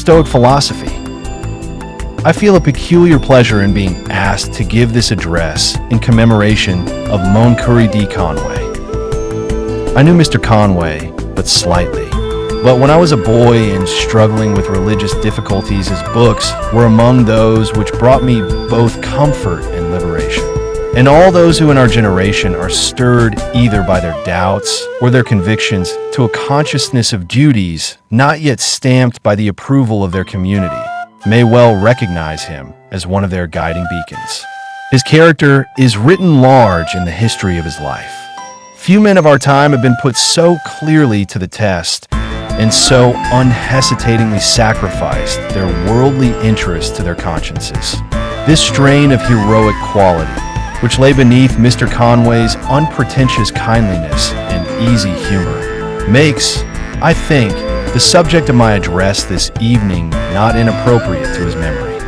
Stoic philosophy. I feel a peculiar pleasure in being asked to give this address in commemoration of Moncure D. Conway. I knew Mr. Conway, but slightly. But when I was a boy and struggling with religious difficulties, his books were among those which brought me both comfort and liberation. And all those who in our generation are stirred either by their doubts or their convictions to a consciousness of duties not yet stamped by the approval of their community may well recognize him as one of their guiding beacons. His character is written large in the history of his life. Few men of our time have been put so clearly to the test and so unhesitatingly sacrificed their worldly interests to their consciences. This strain of heroic quality, which lay beneath Mr. Conway's unpretentious kindliness and easy humor, makes, I think, the subject of my address this evening not inappropriate to his memory.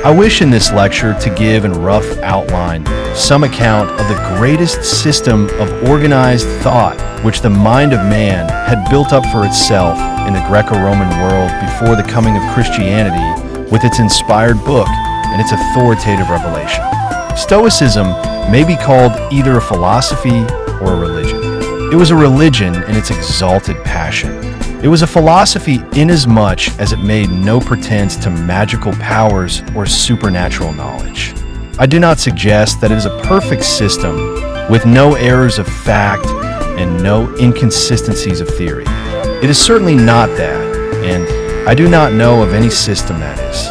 I wish in this lecture to give in rough outline some account of the greatest system of organized thought which the mind of man had built up for itself in the Greco-Roman world before the coming of Christianity with its inspired book and its authoritative revelation. Stoicism may be called either a philosophy or a religion. It was a religion in its exalted passion. It was a philosophy inasmuch as it made no pretense to magical powers or supernatural knowledge. I do not suggest that it is a perfect system with no errors of fact and no inconsistencies of theory. It is certainly not that, and I do not know of any system that is.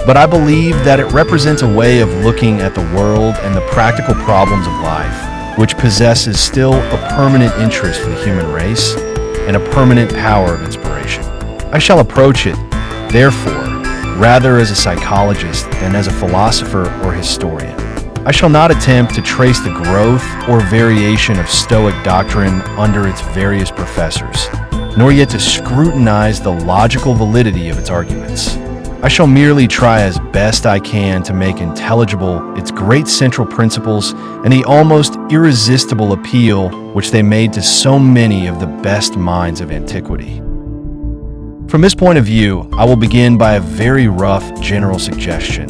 But I believe that it represents a way of looking at the world and the practical problems of life, which possesses still a permanent interest for the human race and a permanent power of inspiration. I shall approach it, therefore, rather as a psychologist than as a philosopher or historian. I shall not attempt to trace the growth or variation of Stoic doctrine under its various professors, nor yet to scrutinize the logical validity of its arguments. I shall merely try as best I can to make intelligible its great central principles and the almost irresistible appeal which they made to so many of the best minds of antiquity. From this point of view, I will begin by a very rough general suggestion,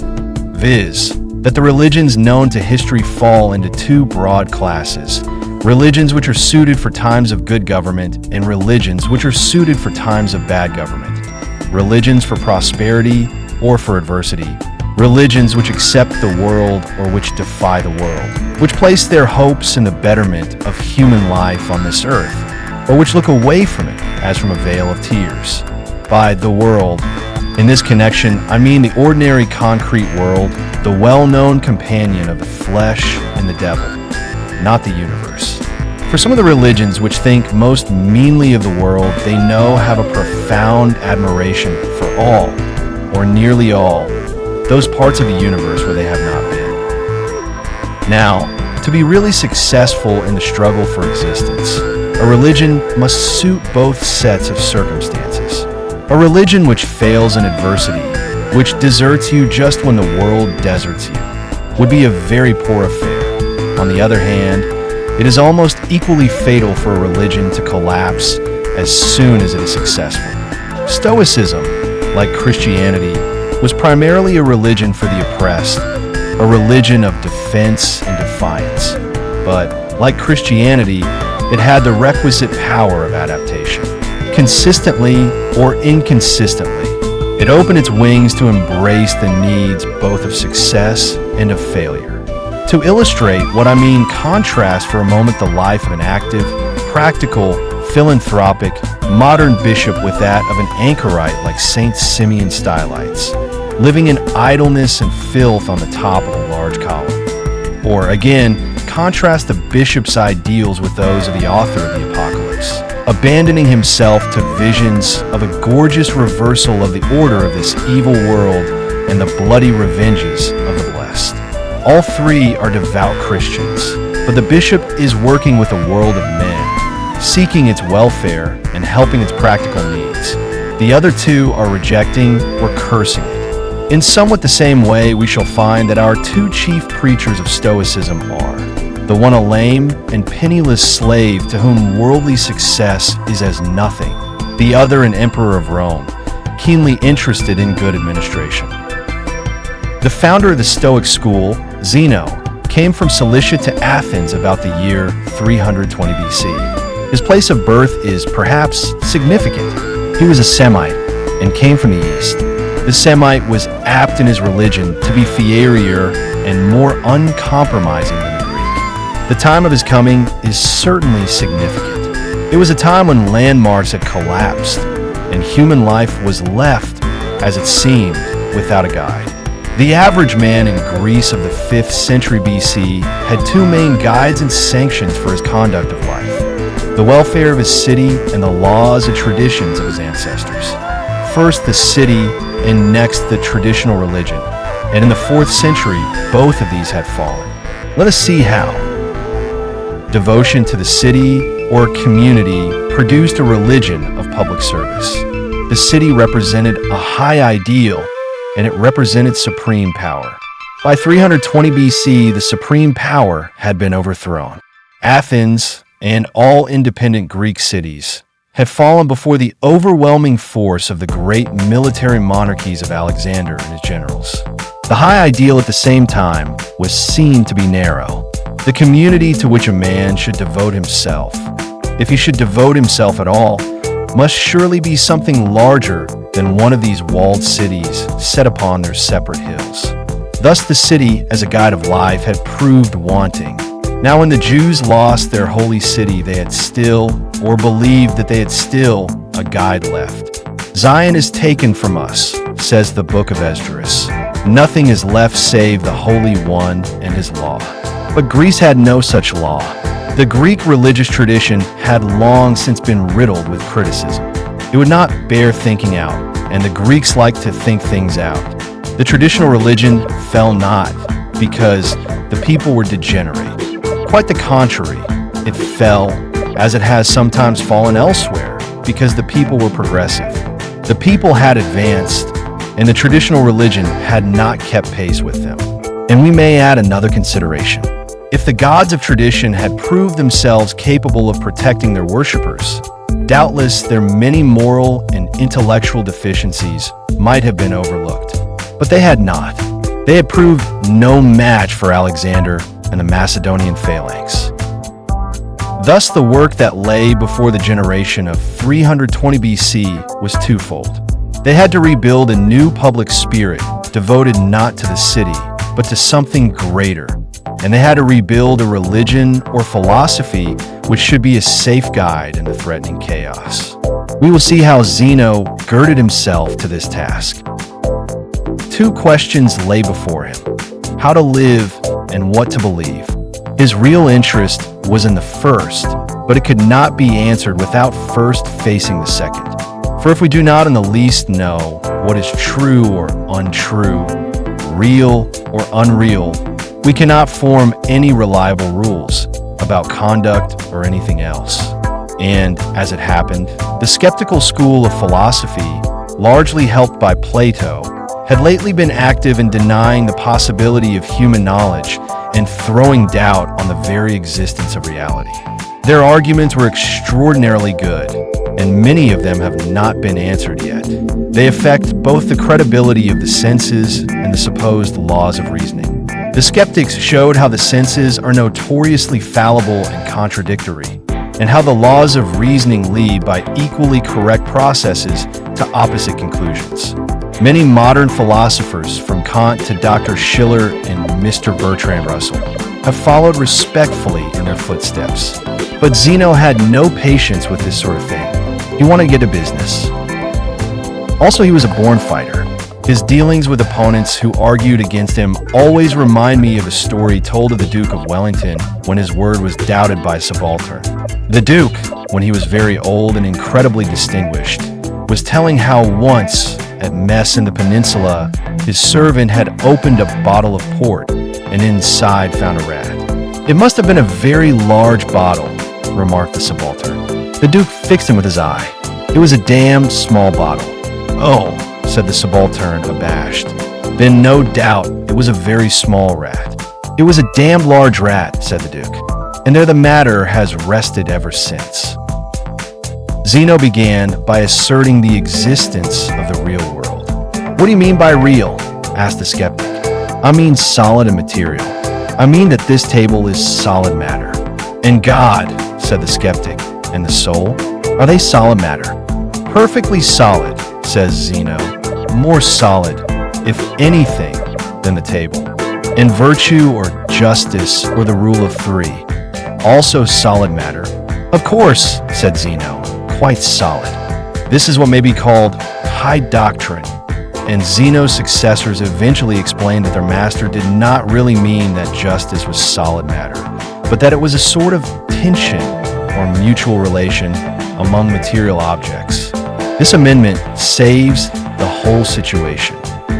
viz., that the religions known to history fall into two broad classes: religions which are suited for times of good government and religions which are suited for times of bad government. Religions for prosperity or for adversity, religions which accept the world or which defy the world, which place their hopes in the betterment of human life on this earth, or which look away from it as from a vale of tears. By the world, in this connection, I mean the ordinary concrete world, the well-known companion of the flesh and the devil, not the universe. For some of the religions which think most meanly of the world, they know have a profound admiration for all, or nearly all, those parts of the universe where they have not been. Now, to be really successful in the struggle for existence, a religion must suit both sets of circumstances. A religion which fails in adversity, which deserts you just when the world deserts you, would be a very poor affair. On the other hand, it is almost equally fatal for a religion to collapse as soon as it is successful. Stoicism, like Christianity, was primarily a religion for the oppressed, a religion of defense and defiance. But, like Christianity, it had the requisite power of adaptation. Consistently or inconsistently, it opened its wings to embrace the needs both of success and of failure. To illustrate what I mean, contrast for a moment the life of an active, practical, philanthropic, modern bishop with that of an anchorite like Saint Simeon Stylites, living in idleness and filth on the top of a large column. Or again, contrast the bishop's ideals with those of the author of the Apocalypse, abandoning himself to visions of a gorgeous reversal of the order of this evil world and the bloody revenges of the blessed. All three are devout Christians, but the bishop is working with a world of men, seeking its welfare and helping its practical needs. The other two are rejecting or cursing it. In somewhat the same way, we shall find that our two chief preachers of Stoicism are the one a lame and penniless slave to whom worldly success is as nothing, the other an emperor of Rome, keenly interested in good administration. The founder of the Stoic school, Zeno, came from Cilicia to Athens about the year 320 BC. His place of birth is perhaps significant. He was a Semite and came from the East. The Semite was apt in his religion to be fierier and more uncompromising than the Greek. The time of his coming is certainly significant. It was a time when landmarks had collapsed and human life was left, as it seemed, without a guide. The average man in Greece of the 5th century BC had two main guides and sanctions for his conduct of life: the welfare of his city and the laws and traditions of his ancestors. First the city, and next the traditional religion. And in the 4th century, both of these had fallen. Let us see how. Devotion to the city or community produced a religion of public service. The city represented a high ideal, and it represented supreme power. By 320 BC, the supreme power had been overthrown. Athens and all independent Greek cities had fallen before the overwhelming force of the great military monarchies of Alexander and his generals. The high ideal at the same time was seen to be narrow, the community to which a man should devote himself, if he should devote himself at all, must surely be something larger than one of these walled cities set upon their separate hills. Thus the city, as a guide of life, had proved wanting. Now when the Jews lost their holy city, they had still, or believed that they had still, a guide left. Zion is taken from us, says the book of Esdras. Nothing is left save the Holy One and his law. But Greece had no such law. The Greek religious tradition had long since been riddled with criticism. It would not bear thinking out, and the Greeks liked to think things out. The traditional religion fell not because the people were degenerate. Quite the contrary, it fell, as it has sometimes fallen elsewhere, because the people were progressive. The people had advanced, and the traditional religion had not kept pace with them. And we may add another consideration. If the gods of tradition had proved themselves capable of protecting their worshippers, doubtless their many moral and intellectual deficiencies might have been overlooked. But they had not. They had proved no match for Alexander and the Macedonian phalanx. Thus the work that lay before the generation of 320 BC was twofold. They had to rebuild a new public spirit devoted not to the city, but to something greater. And they had to rebuild a religion or philosophy which should be a safe guide in the threatening chaos. We will see how Zeno girded himself to this task. Two questions lay before him: how to live and what to believe. His real interest was in the first, but it could not be answered without first facing the second. For if we do not in the least know what is true or untrue, real or unreal, we cannot form any reliable rules about conduct or anything else. And, as it happened, the skeptical school of philosophy, largely helped by Plato, had lately been active in denying the possibility of human knowledge and throwing doubt on the very existence of reality. Their arguments were extraordinarily good, and many of them have not been answered yet. They affect both the credibility of the senses and the supposed laws of reasoning. The skeptics showed how the senses are notoriously fallible and contradictory, and how the laws of reasoning lead by equally correct processes to opposite conclusions. Many modern philosophers, from Kant to Dr. Schiller and Mr. Bertrand Russell, have followed respectfully in their footsteps. But Zeno had no patience with this sort of thing. He wanted to get to business. Also, he was a born fighter. His dealings with opponents who argued against him always remind me of a story told of the Duke of Wellington when his word was doubted by a subaltern. The Duke, when he was very old and incredibly distinguished, was telling how once, at mess in the peninsula, his servant had opened a bottle of port and inside found a rat. "It must have been a very large bottle," remarked the subaltern. The Duke fixed him with his eye. "It was a damned small bottle." "Oh," said the subaltern, abashed. "Then no doubt it was a very small rat." "It was a damned large rat," said the Duke, "and there the matter has rested ever since." Zeno began by asserting the existence of the real world. "What do you mean by real?" asked the skeptic. "I mean solid and material. I mean that this table is solid matter." "And God," said the skeptic, "and the soul, are they solid matter?" "Perfectly solid," says Zeno. "More solid, if anything, than the table. And virtue or justice or the rule of three, also solid matter." "Of course," said Zeno, "quite solid. This is what may be called high doctrine." And Zeno's successors eventually explained that their master did not really mean that justice was solid matter, but that it was a sort of tension or mutual relation among material objects. This amendment saves the whole situation,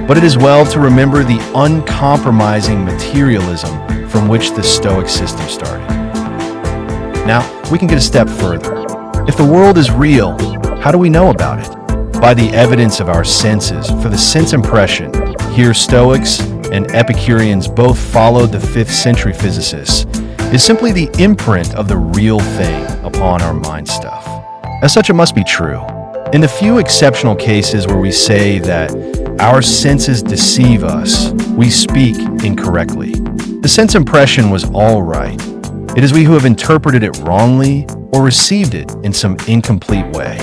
but it is well to remember the uncompromising materialism from which the Stoic system started. Now, we can get a step further. If the world is real, how do we know about it? By the evidence of our senses. For the sense impression, here Stoics and Epicureans both followed the 5th century physicists, is simply the imprint of the real thing upon our mind stuff. As such, it must be true. In the few exceptional cases where we say that our senses deceive us, we speak incorrectly. The sense impression was all right. It is we who have interpreted it wrongly or received it in some incomplete way.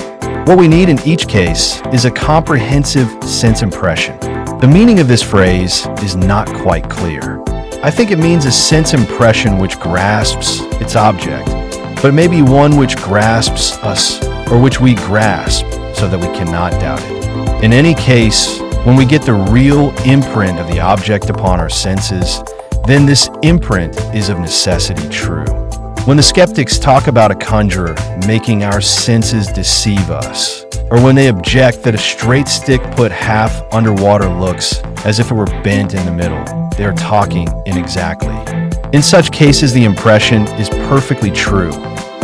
What we need in each case is a comprehensive sense impression. The meaning of this phrase is not quite clear. I think it means a sense impression which grasps its object, but maybe one which grasps us, or which we grasp so that we cannot doubt it. In any case, when we get the real imprint of the object upon our senses, then this imprint is of necessity true. When the skeptics talk about a conjurer making our senses deceive us, or when they object that a straight stick put half underwater looks as if it were bent in the middle, they are talking inexactly. In such cases, the impression is perfectly true.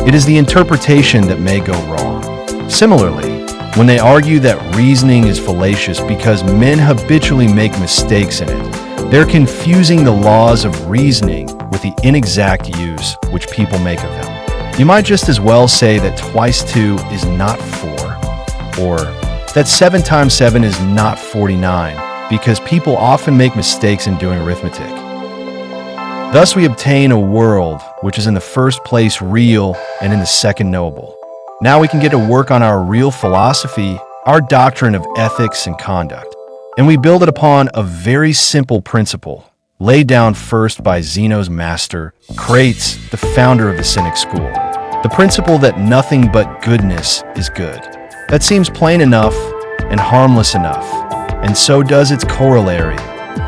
It is the interpretation that may go wrong. Similarly, when they argue that reasoning is fallacious because men habitually make mistakes in it, they're confusing the laws of reasoning with the inexact use which people make of them. You might just as well say that twice 2 is not 4, or that 7 times 7 is not 49, because people often make mistakes in doing arithmetic. Thus we obtain a world which is in the first place real and in the second knowable. Now we can get to work on our real philosophy, our doctrine of ethics and conduct. And we build it upon a very simple principle, laid down first by Zeno's master, Crates, the founder of the Cynic school. The principle that nothing but goodness is good. That seems plain enough and harmless enough, and so does its corollary,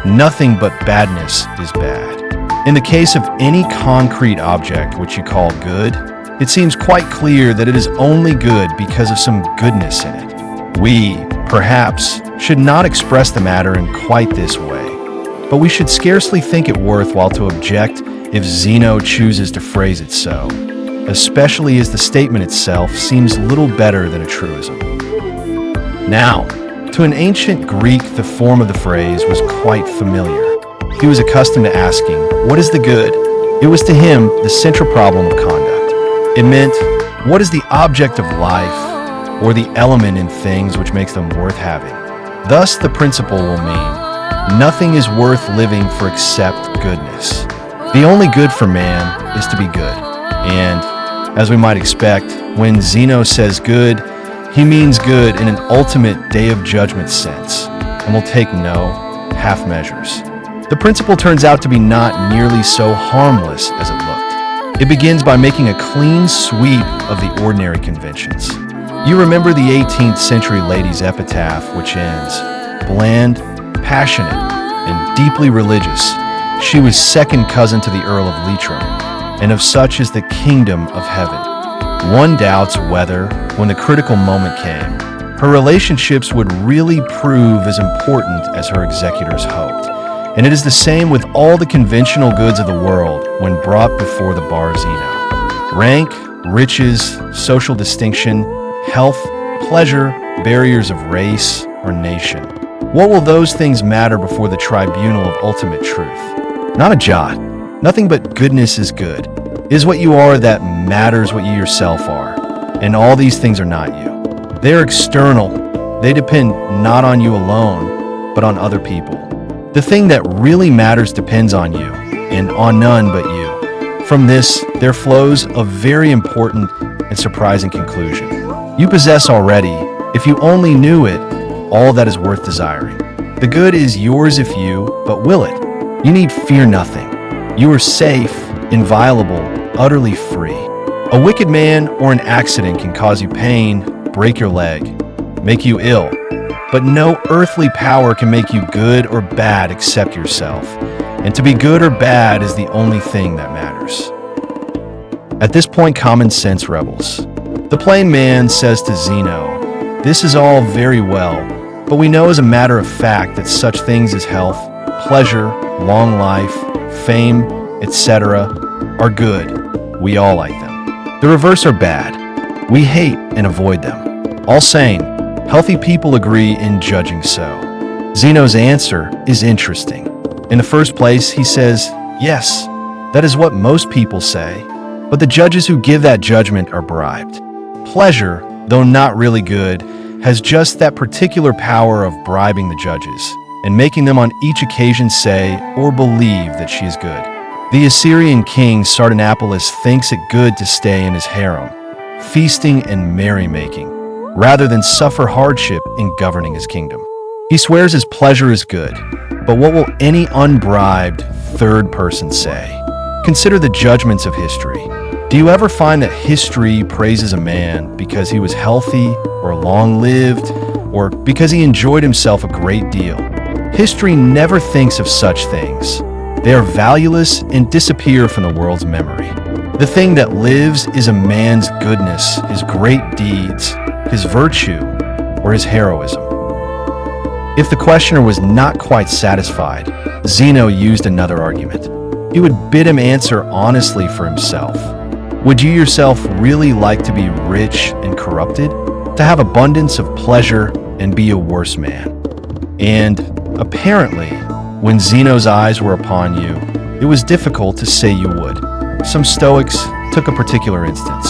nothing but badness is bad. In the case of any concrete object which you call good, it seems quite clear that it is only good because of some goodness in it. We, perhaps, should not express the matter in quite this way, but we should scarcely think it worthwhile to object if Zeno chooses to phrase it so, especially as the statement itself seems little better than a truism. Now, to an ancient Greek, the form of the phrase was quite familiar. He was accustomed to asking, "What is the good?" It was to him the central problem of conduct. It meant, what is the object of life, or the element in things which makes them worth having? Thus, the principle will mean, nothing is worth living for except goodness. The only good for man is to be good. And, as we might expect, when Zeno says good, he means good in an ultimate day of judgment sense, and will take no half measures. The principle turns out to be not nearly so harmless as it looked. It begins by making a clean sweep of the ordinary conventions. You remember the 18th century lady's epitaph, which ends, "Bland, passionate, and deeply religious, she was second cousin to the Earl of Leitrim, and of such is the kingdom of heaven." One doubts whether, when the critical moment came, her relationships would really prove as important as her executors hoped. And it is the same with all the conventional goods of the world when brought before the bar Zeno. Rank, riches, social distinction, health, pleasure, barriers of race or nation. What will those things matter before the tribunal of ultimate truth? Not a jot. Nothing but goodness is good. It is what you are that matters what you yourself are. And all these things are not you. They are external. They depend not on you alone, but on other people. The thing that really matters depends on you, and on none but you. From this, there flows a very important and surprising conclusion. You possess already, if you only knew it, all that is worth desiring. The good is yours if you but will it. You need fear nothing. You are safe, inviolable, utterly free. A wicked man or an accident can cause you pain, break your leg, make you ill, but no earthly power can make you good or bad except yourself. And to be good or bad is the only thing that matters. At this point, common sense rebels. The plain man says to Zeno, "This is all very well, but we know as a matter of fact that such things as health, pleasure, long life, fame, etc. are good. We all like them. The reverse are bad. We hate and avoid them." All sane, healthy people agree in judging so. Zeno's answer is interesting. In the first place, he says, yes, that is what most people say, but the judges who give that judgment are bribed. Pleasure, though not really good, has just that particular power of bribing the judges and making them on each occasion say or believe that she is good. The Assyrian king Sardanapalus thinks it good to stay in his harem, feasting and merrymaking, rather than suffer hardship in governing his kingdom. He swears his pleasure is good, but what will any unbribed third person say? Consider the judgments of history. Do you ever find that history praises a man because he was healthy or long-lived or because he enjoyed himself a great deal? History never thinks of such things. They are valueless and disappear from the world's memory. The thing that lives is a man's goodness, his great deeds, his virtue, or his heroism. If the questioner was not quite satisfied, Zeno used another argument. He would bid him answer honestly for himself. Would you yourself really like to be rich and corrupted? To have abundance of pleasure and be a worse man? And, apparently, when Zeno's eyes were upon you, it was difficult to say you would. Some Stoics took a particular instance.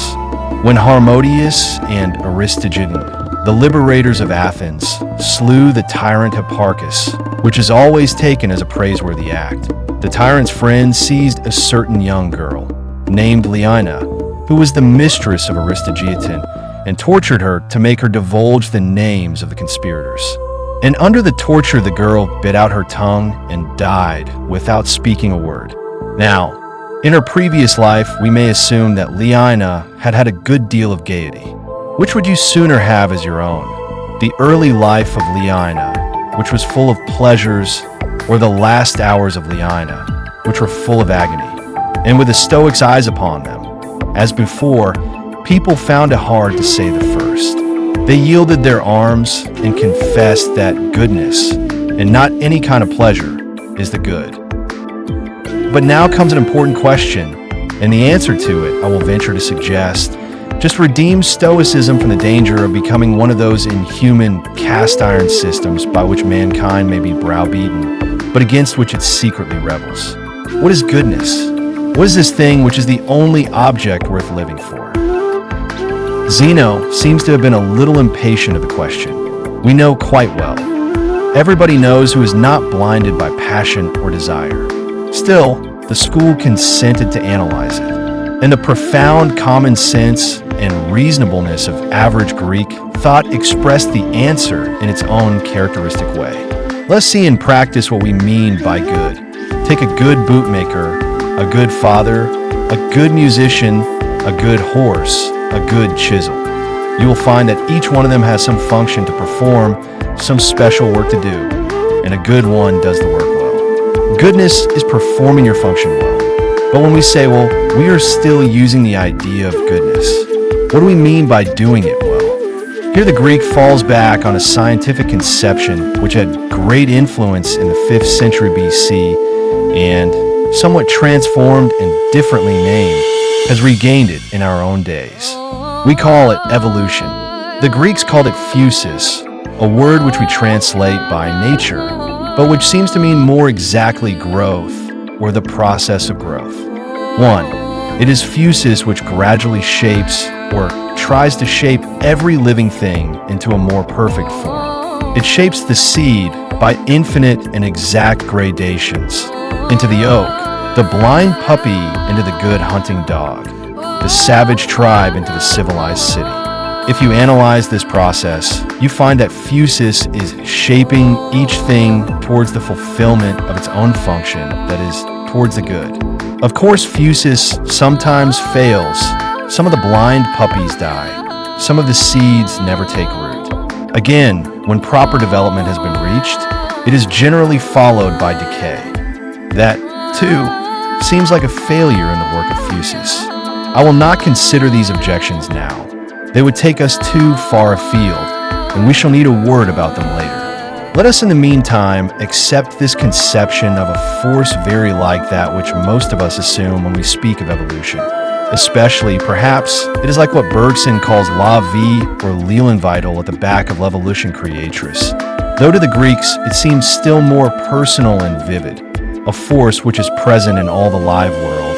When Harmodius and Aristogiton, the liberators of Athens, slew the tyrant Hipparchus, which is always taken as a praiseworthy act, the tyrant's friends seized a certain young girl, named Leina, who was the mistress of Aristogiton, and tortured her to make her divulge the names of the conspirators. And under the torture, the girl bit out her tongue and died without speaking a word. Now, in her previous life, we may assume that Leina had had a good deal of gaiety. Which would you sooner have as your own? The early life of Leina, which was full of pleasures, or the last hours of Leina, which were full of agony? And with the Stoics' eyes upon them, as before, people found it hard to say the first. They yielded their arms and confessed that goodness, and not any kind of pleasure, is the good. But now comes an important question, and the answer to it, I will venture to suggest, just redeems Stoicism from the danger of becoming one of those inhuman cast-iron systems by which mankind may be browbeaten, but against which it secretly rebels. What is goodness? What is this thing which is the only object worth living for? Zeno seems to have been a little impatient of the question. We know quite well. Everybody knows who is not blinded by passion or desire. Still, the school consented to analyze it, and the profound common sense and reasonableness of average Greek thought expressed the answer in its own characteristic way. Let's see in practice what we mean by good. Take a good bootmaker, a good father, a good musician, a good horse, a good chisel. You will find that each one of them has some function to perform, some special work to do, and a good one does the work well. Goodness is performing your function well. But when we say, well, we are still using the idea of goodness, what do we mean by doing it well? Here the Greek falls back on a scientific conception which had great influence in the 5th century BC and, somewhat transformed and differently named, has regained it in our own days. We call it evolution. The Greeks called it physis, a word which we translate by nature, but which seems to mean more exactly growth, or the process of growth. 1. It is physis which gradually shapes or tries to shape every living thing into a more perfect form. It shapes the seed by infinite and exact gradations into the oak, the blind puppy into the good hunting dog, the savage tribe into the civilized city. If you analyze this process, you find that fusis is shaping each thing towards the fulfillment of its own function, that is, towards the good. Of course, fusis sometimes fails. Some of the blind puppies die. Some of the seeds never take root. Again, when proper development has been reached, it is generally followed by decay. That, too, seems like a failure in the work of fusis. I will not consider these objections now. They would take us too far afield, and we shall need a word about them later. Let us in the meantime accept this conception of a force very like that which most of us assume when we speak of evolution. Especially, perhaps, it is like what Bergson calls la vie or Lilienvital at the back of L'Evolution Creatrix. Though to the Greeks, it seems still more personal and vivid, a force which is present in all the live world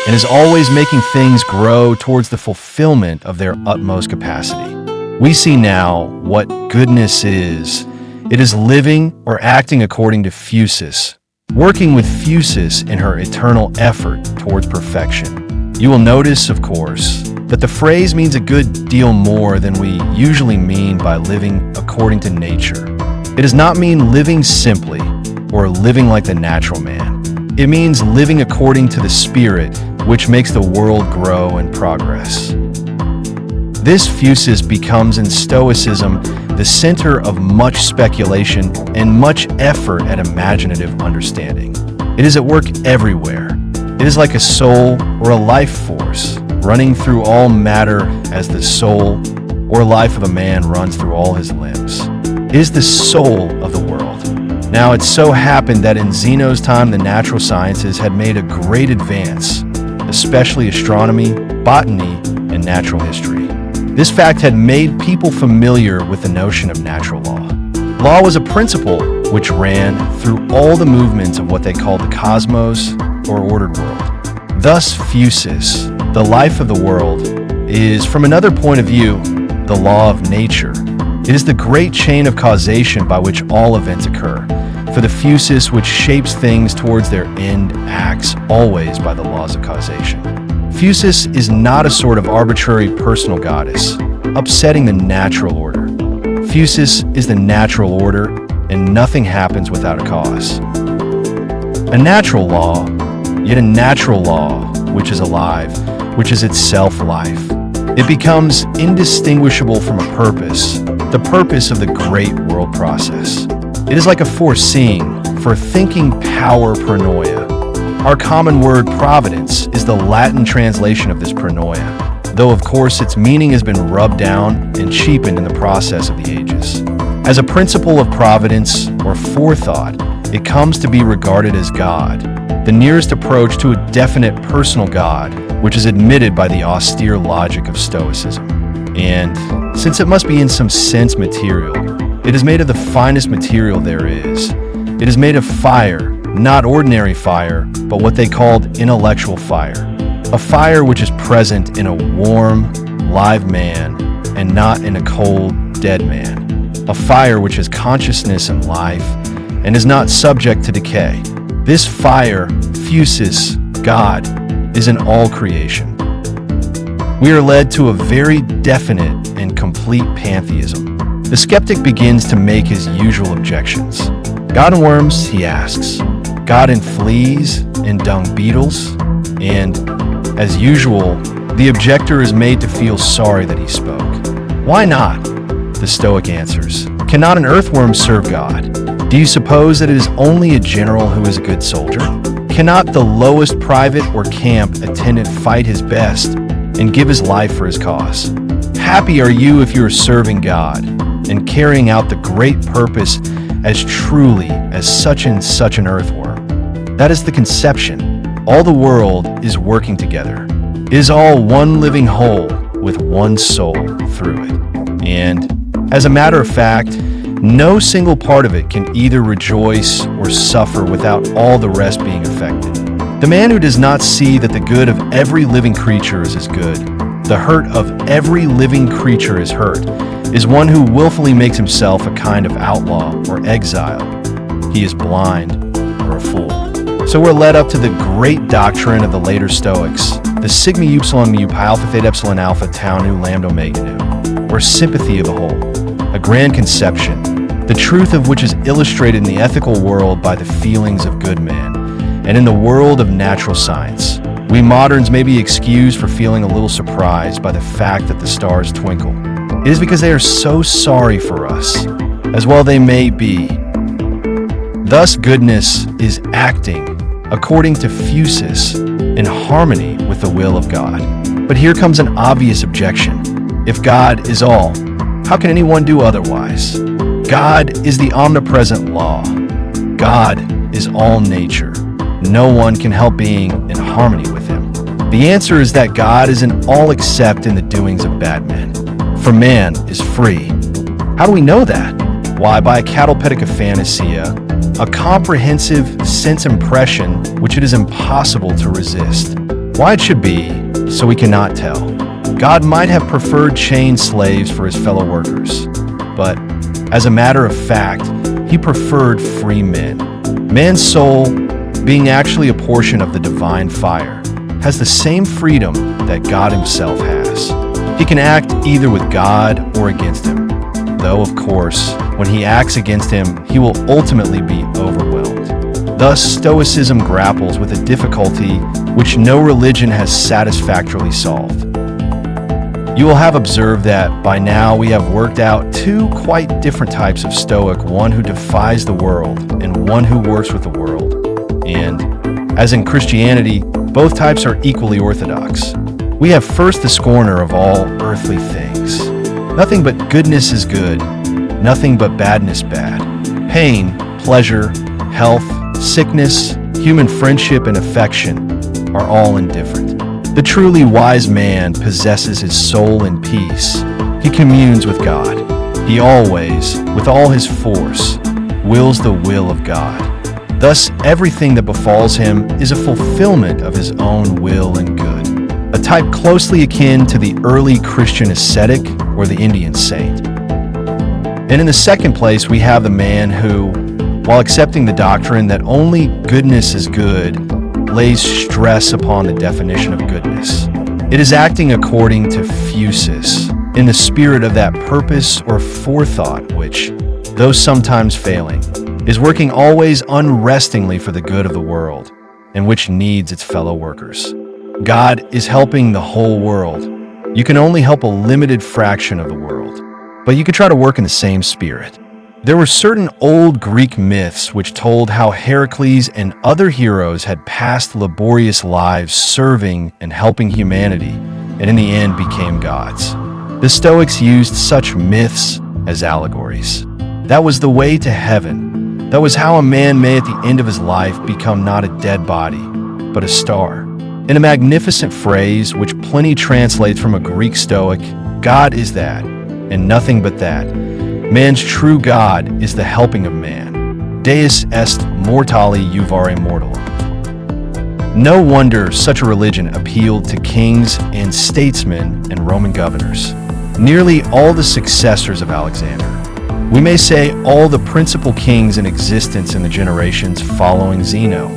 and is always making things grow towards the fulfillment of their utmost capacity. We see now what goodness is. It is living or acting according to fusis, working with fusis in her eternal effort towards perfection. You will notice, of course, that the phrase means a good deal more than we usually mean by living according to nature. It does not mean living simply or living like the natural man. It means living according to the spirit which makes the world grow and progress. This fusis becomes in Stoicism the center of much speculation and much effort at imaginative understanding. It is at work everywhere. It is like a soul or a life force running through all matter as the soul or life of a man runs through all his limbs. It is the soul of the world. Now, it so happened that in Zeno's time, the natural sciences had made a great advance, especially astronomy, botany, and natural history. This fact had made people familiar with the notion of natural law. Law was a principle which ran through all the movements of what they called the cosmos or ordered world. Thus, fusis, the life of the world, is, from another point of view, the law of nature. It is the great chain of causation by which all events occur, for the fusis which shapes things towards their end acts always by the laws of causation. Fusis is not a sort of arbitrary personal goddess, upsetting the natural order. Fusis is the natural order, and nothing happens without a cause. A natural law, yet a natural law, which is alive, which is itself life. It becomes indistinguishable from a purpose, the purpose of the great world process. It is like a foreseeing, for thinking power pronoia. Our common word providence is the Latin translation of this pronoia, though of course its meaning has been rubbed down and cheapened in the process of the ages. As a principle of providence or forethought, it comes to be regarded as God, the nearest approach to a definite personal God, which is admitted by the austere logic of Stoicism. And since it must be in some sense material, it is made of the finest material there is. It is made of fire, not ordinary fire, but what they called intellectual fire. A fire which is present in a warm, live man and not in a cold, dead man. A fire which has consciousness and life and is not subject to decay. This fire, fusis, God, is in all creation. We are led to a very definite and complete pantheism. The skeptic begins to make his usual objections. God in worms, he asks. God in fleas and dung beetles? And, as usual, the objector is made to feel sorry that he spoke. Why not? The Stoic answers. Cannot an earthworm serve God? Do you suppose that it is only a general who is a good soldier? Cannot the lowest private or camp attendant fight his best and give his life for his cause? Happy are you if you are serving God and carrying out the great purpose as truly as such and such an earthworm. That is the conception. All the world is working together. It is all one living whole with one soul through it. And, as a matter of fact, no single part of it can either rejoice or suffer without all the rest being affected. The man who does not see that the good of every living creature is his good The hurt of every living creature is hurt, is one who willfully makes himself a kind of outlaw or exile. He is blind or a fool. So we're led up to the great doctrine of the later Stoics, the sigma upsilon mu pi alpha theta epsilon alpha tau nu lambda omega nu, or sympathy of the whole, a grand conception, the truth of which is illustrated in the ethical world by the feelings of good men, and in the world of natural science. We moderns may be excused for feeling a little surprised by the fact that the stars twinkle. It is because they are so sorry for us, as well they may be. Thus goodness is acting, according to Fusis, in harmony with the will of God. But here comes an obvious objection. If God is all, how can anyone do otherwise? God is the omnipresent law. God is all nature. No one can help being in harmony with him. The answer is that God is an all except in the doings of bad men. For man is free. How do we know that? Why, by a catopedicophantasia, a comprehensive sense impression which it is impossible to resist. Why it should be, so we cannot tell. God might have preferred chained slaves for his fellow workers, but as a matter of fact, he preferred free men. Man's soul, being actually a portion of the divine fire, has the same freedom that God himself has. He can act either with God or against him, though, of course, when he acts against him, he will ultimately be overwhelmed. Thus, Stoicism grapples with a difficulty which no religion has satisfactorily solved. You will have observed that by now we have worked out two quite different types of Stoic, one who defies the world and one who works with the world. And, as in Christianity, both types are equally orthodox. We have first the scorner of all earthly things. Nothing but goodness is good, nothing but badness bad. Pain, pleasure, health, sickness, human friendship, and affection are all indifferent. The truly wise man possesses his soul in peace. He communes with God. He always, with all his force, wills the will of God. Thus, everything that befalls him is a fulfillment of his own will and good, a type closely akin to the early Christian ascetic or the Indian saint. And in the second place, we have the man who, while accepting the doctrine that only goodness is good, lays stress upon the definition of goodness. It is acting according to Fusis, in the spirit of that purpose or forethought which, though sometimes failing, is working always unrestingly for the good of the world, and which needs its fellow workers. God is helping the whole world. You can only help a limited fraction of the world, but you can try to work in the same spirit. There were certain old Greek myths which told how Heracles and other heroes had passed laborious lives serving and helping humanity, and in the end became gods. The Stoics used such myths as allegories. That was the way to heaven. That was how a man may at the end of his life become not a dead body, but a star. In a magnificent phrase which Pliny translates from a Greek Stoic, God is that, and nothing but that. Man's true God is the helping of man. Deus est mortali juvare mortalum. No wonder such a religion appealed to kings and statesmen and Roman governors. Nearly all the successors of Alexander, we may say all the principal kings in existence in the generations following Zeno,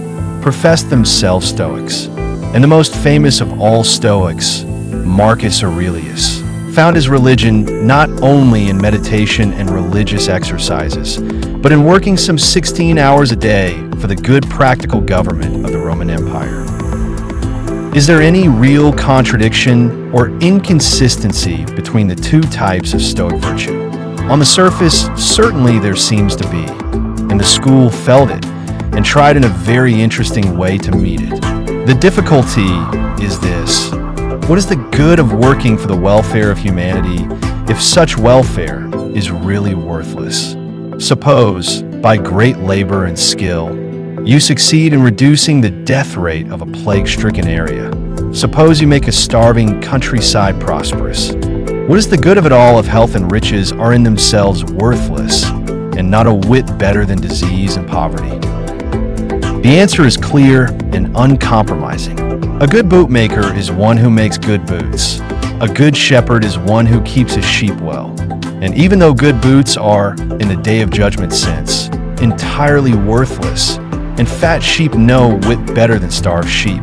professed themselves Stoics. And the most famous of all Stoics, Marcus Aurelius, found his religion not only in meditation and religious exercises, but in working some 16 hours a day for the good practical government of the Roman Empire. Is there any real contradiction or inconsistency between the two types of Stoic virtue? On the surface, certainly there seems to be, and the school felt it and tried in a very interesting way to meet it. The difficulty is this. What is the good of working for the welfare of humanity if such welfare is really worthless? Suppose, by great labor and skill, you succeed in reducing the death rate of a plague-stricken area. Suppose you make a starving countryside prosperous. What is the good of it all if health and riches are in themselves worthless and not a whit better than disease and poverty? The answer is clear and uncompromising. A good bootmaker is one who makes good boots. A good shepherd is one who keeps his sheep well. And even though good boots are, in the day of judgment sense, entirely worthless, and fat sheep know wit better than starved sheep,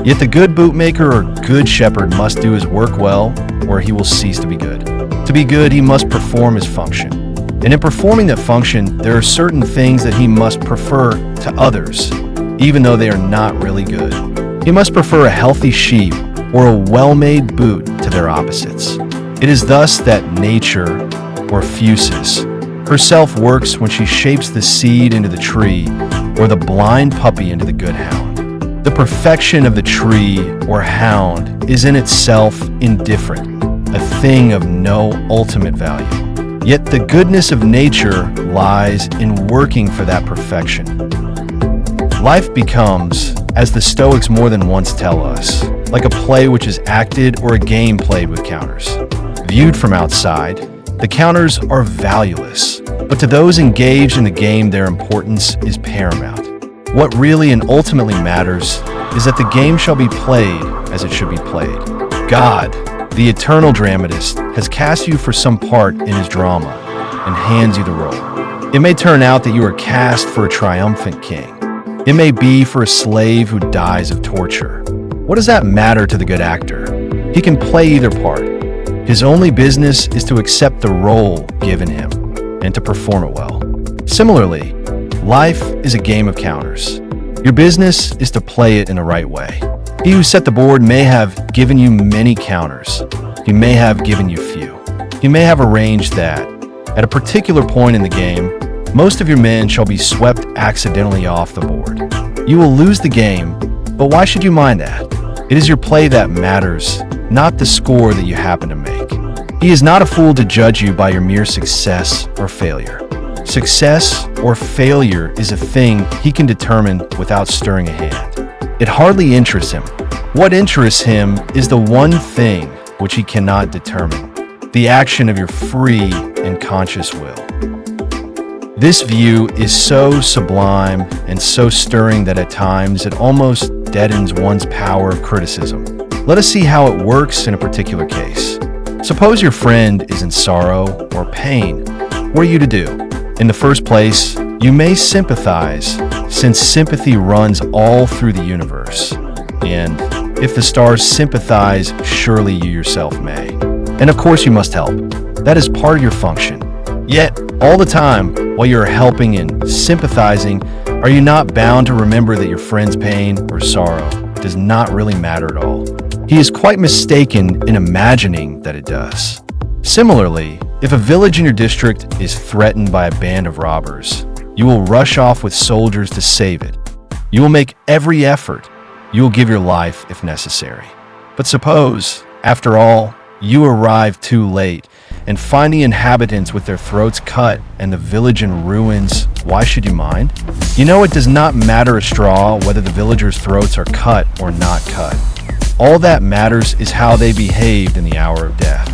yet the good bootmaker or good shepherd must do his work well, or he will cease to be good. To be good, he must perform his function. And in performing that function, there are certain things that he must prefer to others, even though they are not really good. He must prefer a healthy sheep or a well-made boot to their opposites. It is thus that nature, or Phusis, herself works when she shapes the seed into the tree, or the blind puppy into the good hound. The perfection of the tree or hound is in itself indifferent, a thing of no ultimate value. Yet the goodness of nature lies in working for that perfection. Life becomes, as the Stoics more than once tell us, like a play which is acted or a game played with counters. Viewed from outside, the counters are valueless, but to those engaged in the game, their importance is paramount. What really and ultimately matters is that the game shall be played as it should be played. God, the eternal dramatist, has cast you for some part in his drama and hands you the role. It may turn out that you are cast for a triumphant king. It may be for a slave who dies of torture. What does that matter to the good actor? He can play either part. His only business is to accept the role given him and to perform it well. Similarly, life is a game of counters. Your business is to play it in the right way. He who set the board may have given you many counters. He may have given you few. He may have arranged that, at a particular point in the game, most of your men shall be swept accidentally off the board. You will lose the game, but why should you mind that? It is your play that matters, not the score that you happen to make. He is not a fool to judge you by your mere success or failure. Success or failure is a thing he can determine without stirring a hand. It hardly interests him. What interests him is the one thing which he cannot determine, the action of your free and conscious will. This view is so sublime and so stirring that at times it almost deadens one's power of criticism. Let us see how it works in a particular case. Suppose your friend is in sorrow or pain. What are you to do? In the first place, you may sympathize, since sympathy runs all through the universe. And if the stars sympathize, surely you yourself may. And of course you must help. That is part of your function. Yet, all the time, while you're helping and sympathizing, are you not bound to remember that your friend's pain or sorrow does not really matter at all? He is quite mistaken in imagining that it does. Similarly, if a village in your district is threatened by a band of robbers, you will rush off with soldiers to save it. You will make every effort. You will give your life if necessary. But suppose, after all, you arrive too late and find the inhabitants with their throats cut and the village in ruins. Why should you mind? You know it does not matter a straw whether the villagers' throats are cut or not cut. All that matters is how they behaved in the hour of death.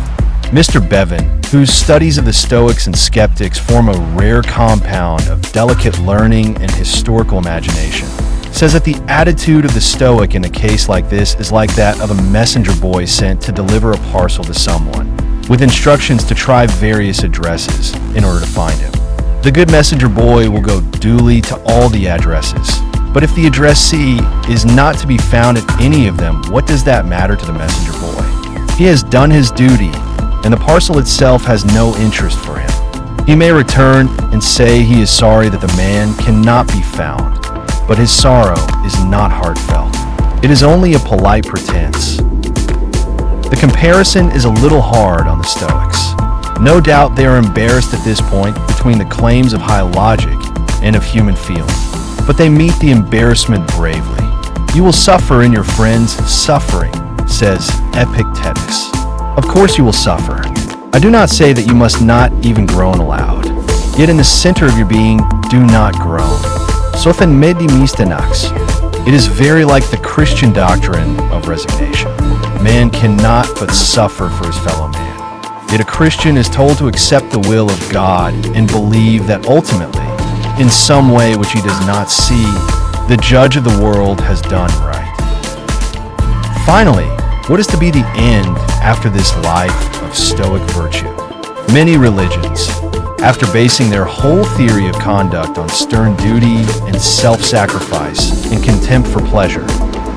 Mr. Bevan, whose studies of the Stoics and Skeptics form a rare compound of delicate learning and historical imagination, says that the attitude of the Stoic in a case like this is like that of a messenger boy sent to deliver a parcel to someone, with instructions to try various addresses in order to find him. The good messenger boy will go duly to all the addresses, but if the addressee is not to be found at any of them, what does that matter to the messenger boy? He has done his duty, and the parcel itself has no interest for him. He may return and say he is sorry that the man cannot be found, but his sorrow is not heartfelt. It is only a polite pretense. The comparison is a little hard on the Stoics. No doubt they are embarrassed at this point between the claims of high logic and of human feeling, but they meet the embarrassment bravely. You will suffer in your friend's suffering, says Epictetus. Of course you will suffer. I do not say that you must not even groan aloud. Yet in the center of your being, do not groan. Sothen medi mistenax. It is very like the Christian doctrine of resignation. Man cannot but suffer for his fellow man. Yet a Christian is told to accept the will of God and believe that ultimately, in some way which he does not see, the judge of the world has done right. Finally, what is to be the end after this life of Stoic virtue. Many religions, after basing their whole theory of conduct on stern duty and self-sacrifice and contempt for pleasure,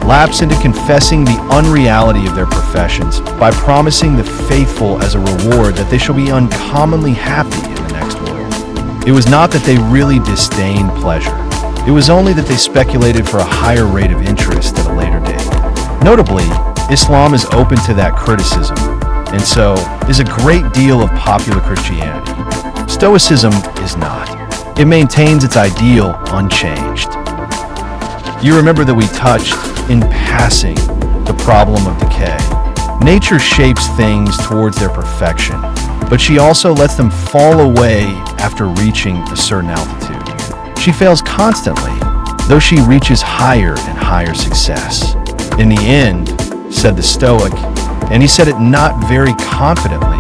lapse into confessing the unreality of their professions by promising the faithful as a reward that they shall be uncommonly happy in the next world. It was not that they really disdained pleasure. It was only that they speculated for a higher rate of interest at a later date. Notably, Islam is open to that criticism, and so is a great deal of popular Christianity. Stoicism is not. It maintains its ideal unchanged. You remember that we touched, in passing, the problem of decay. Nature shapes things towards their perfection, but she also lets them fall away after reaching a certain altitude. She fails constantly, though she reaches higher and higher success. In the end, said the Stoic, and he said it not very confidently,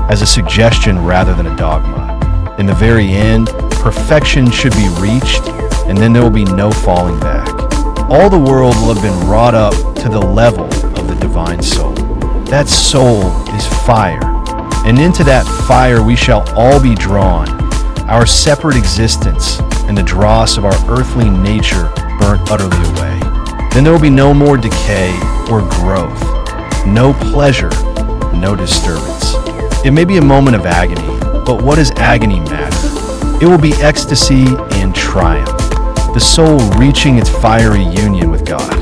as a suggestion rather than a dogma. In the very end, perfection should be reached, and then there will be no falling back. All the world will have been wrought up to the level of the divine soul. That soul is fire, and into that fire we shall all be drawn, our separate existence and the dross of our earthly nature burnt utterly away. Then there will be no more decay or growth, no pleasure, no disturbance. It may be a moment of agony, but what does agony matter? It will be ecstasy and triumph, the soul reaching its fiery union with God.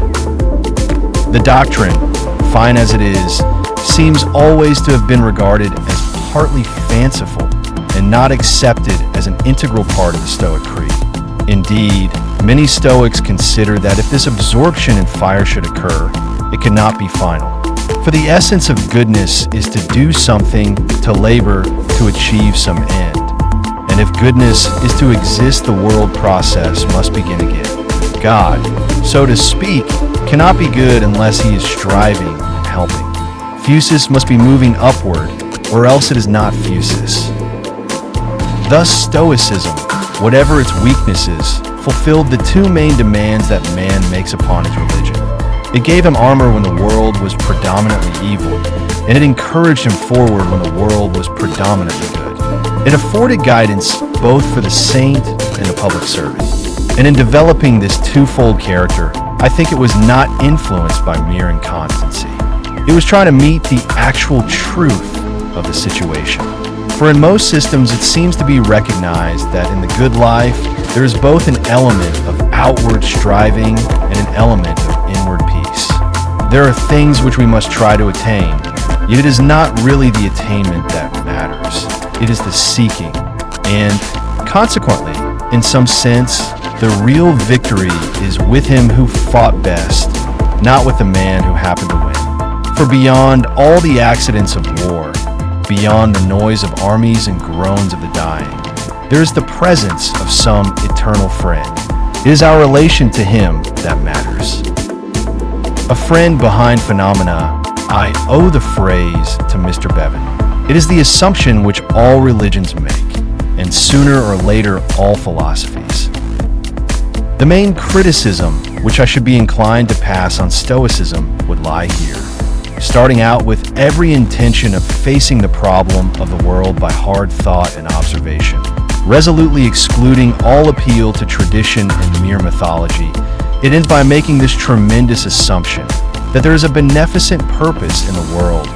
The doctrine, fine as it is, seems always to have been regarded as partly fanciful and not accepted as an integral part of the Stoic creed. Indeed, many Stoics consider that if this absorption in fire should occur, it cannot be final. For the essence of goodness is to do something, to labor, to achieve some end. And if goodness is to exist, the world process must begin again. God, so to speak, cannot be good unless he is striving and helping. Physis must be moving upward, or else it is not physis. Thus Stoicism, whatever its weaknesses, fulfilled the two main demands that man makes upon his religion. It gave him armor when the world was predominantly evil, and it encouraged him forward when the world was predominantly good. It afforded guidance both for the saint and the public servant. And in developing this twofold character, I think it was not influenced by mere inconstancy. It was trying to meet the actual truth of the situation. For in most systems, it seems to be recognized that in the good life, there is both an element of outward striving and an element of inward peace. There are things which we must try to attain, yet it is not really the attainment that matters. It is the seeking, and consequently, in some sense, the real victory is with him who fought best, not with the man who happened to win. For beyond all the accidents of war, beyond the noise of armies and groans of the dying, there is the presence of some eternal friend. It is our relation to him that matters. A friend behind phenomena, I owe the phrase to Mr. Bevan. It is the assumption which all religions make, and sooner or later all philosophies. The main criticism which I should be inclined to pass on Stoicism would lie here, starting out with every intention of facing the problem of the world by hard thought and observation, resolutely excluding all appeal to tradition and mere mythology. It ends by making this tremendous assumption that there is a beneficent purpose in the world,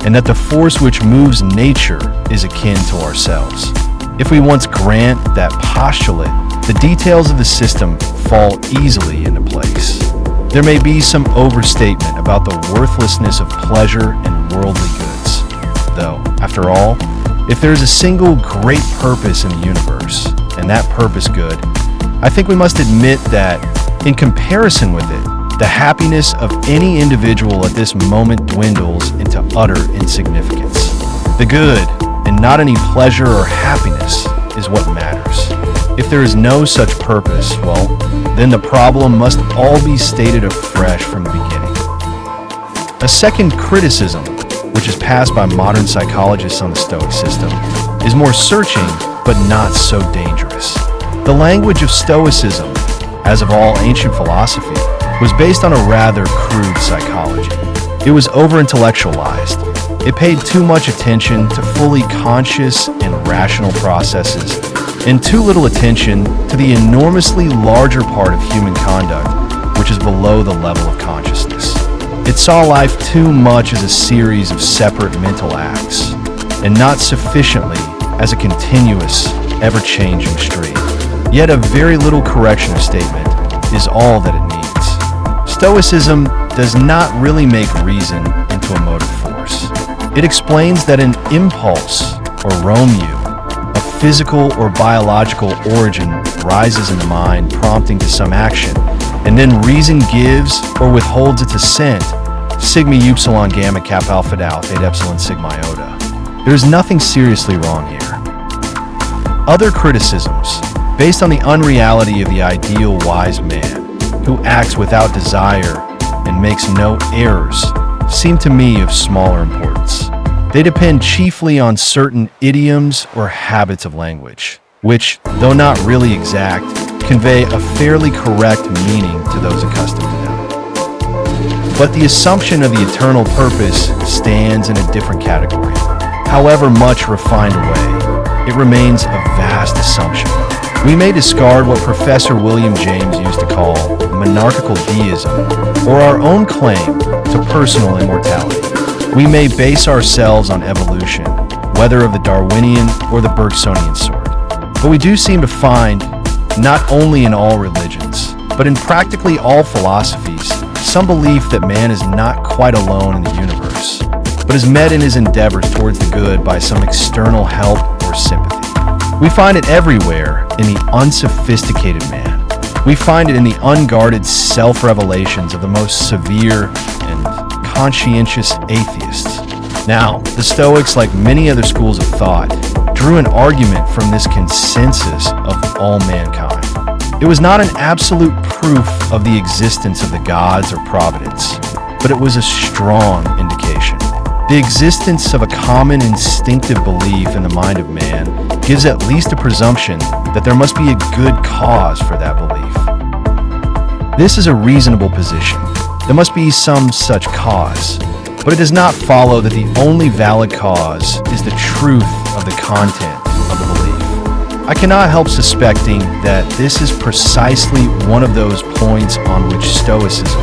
and that the force which moves nature is akin to ourselves. If we once grant that postulate, the details of the system fall easily into place. There may be some overstatement about the worthlessness of pleasure and worldly goods, though, after all, if there is a single great purpose in the universe, and that purpose good, I think we must admit that, in comparison with it, the happiness of any individual at this moment dwindles into utter insignificance. The good, and not any pleasure or happiness, is what matters. If there is no such purpose, well, then the problem must all be stated afresh from the beginning. A second criticism, which is passed by modern psychologists on the Stoic system, is more searching but not so dangerous. The language of Stoicism, as of all ancient philosophy, was based on a rather crude psychology. It was over-intellectualized, It paid too much attention to fully conscious and rational processes, and too little attention to the enormously larger part of human conduct, which is below the level of consciousness. It saw life too much as a series of separate mental acts, and not sufficiently as a continuous, ever-changing stream. Yet a very little correction of statement is all that it needs. Stoicism does not really make reason into a motive force. It explains that an impulse, or Romeu, of physical or biological origin rises in the mind, prompting to some action, and then reason gives or withholds its assent, sigma upsilon gamma kappa alpha tau theta epsilon sigma iota. There is nothing seriously wrong here. Other criticisms, based on the unreality of the ideal wise man, who acts without desire and makes no errors, seem to me of smaller importance. They depend chiefly on certain idioms or habits of language, which, though not really exact, convey a fairly correct meaning to those accustomed to them. But the assumption of the eternal purpose stands in a different category. However much refined away, it remains a vast assumption. We may discard what Professor William James used to call monarchical deism, or our own claim to personal immortality. We may base ourselves on evolution, whether of the Darwinian or the Bergsonian sort. But we do seem to find, not only in all religions, but in practically all philosophies, some belief that man is not quite alone in the universe, but is met in his endeavors towards the good by some external help or sympathy. We find it everywhere in the unsophisticated man. We find it in the unguarded self-revelations of the most severe and conscientious atheists. Now, the Stoics, like many other schools of thought, drew an argument from this consensus of all mankind. It was not an absolute proof of the existence of the gods or providence, but it was a strong indication. The existence of a common instinctive belief in the mind of man gives at least a presumption that there must be a good cause for that belief. This is a reasonable position. There must be some such cause, but it does not follow that the only valid cause is the truth of the content of the belief. I cannot help suspecting that this is precisely one of those points on which Stoicism,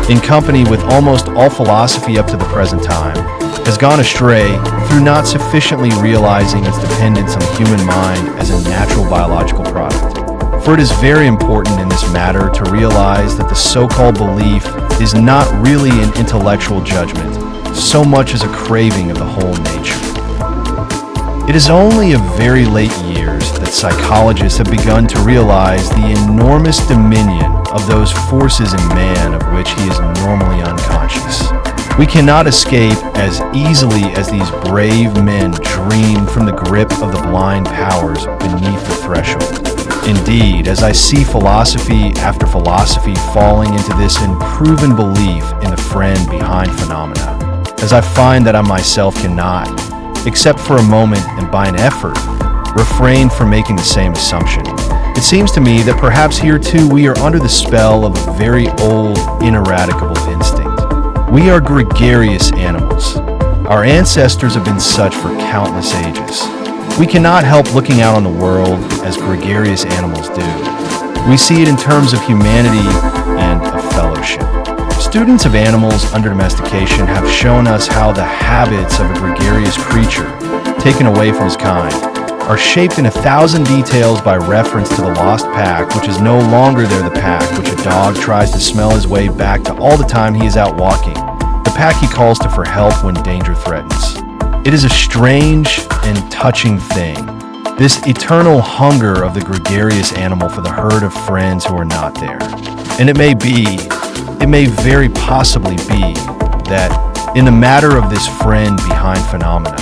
in company with almost all philosophy up to the present time, has gone astray through not sufficiently realizing its dependence on the human mind as a natural biological product. For it is very important in this matter to realize that the so-called belief is not really an intellectual judgment, so much as a craving of the whole nature. It is only of very late years that psychologists have begun to realize the enormous dominion of those forces in man of which he is normally unconscious. We cannot escape as easily as these brave men dream from the grip of the blind powers beneath the threshold. Indeed, as I see philosophy after philosophy falling into this unproven belief in the friend behind phenomena, as I find that I myself cannot, except for a moment and by an effort, refrain from making the same assumption, it seems to me that perhaps here too we are under the spell of a very old, ineradicable instinct. We are gregarious animals. Our ancestors have been such for countless ages. We cannot help looking out on the world as gregarious animals do. We see it in terms of humanity and of fellowship. Students of animals under domestication have shown us how the habits of a gregarious creature, taken away from his kind, are shaped in 1,000 details by reference to the lost pack, which is no longer there, the pack which a dog tries to smell his way back to all the time he is out walking, the pack he calls to for help when danger threatens. It is a strange and touching thing, this eternal hunger of the gregarious animal for the herd of friends who are not there. And it may very possibly be that in the matter of this friend behind phenomena,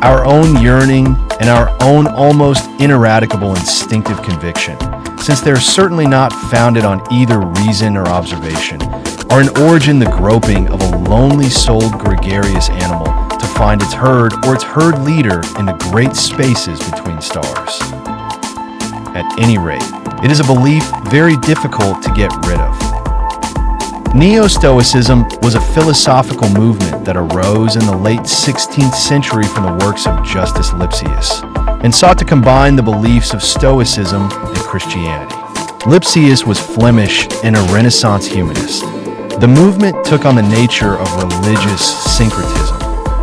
our own yearning and our own almost ineradicable instinctive conviction, since they are certainly not founded on either reason or observation, are in origin the groping of a lonely-souled gregarious animal to find its herd or its herd leader in the great spaces between stars. At any rate, it is a belief very difficult to get rid of. Neo-Stoicism was a philosophical movement that arose in the late 16th century from the works of Justus Lipsius and sought to combine the beliefs of Stoicism and Christianity. Lipsius was Flemish and a Renaissance humanist. The movement took on the nature of religious syncretism,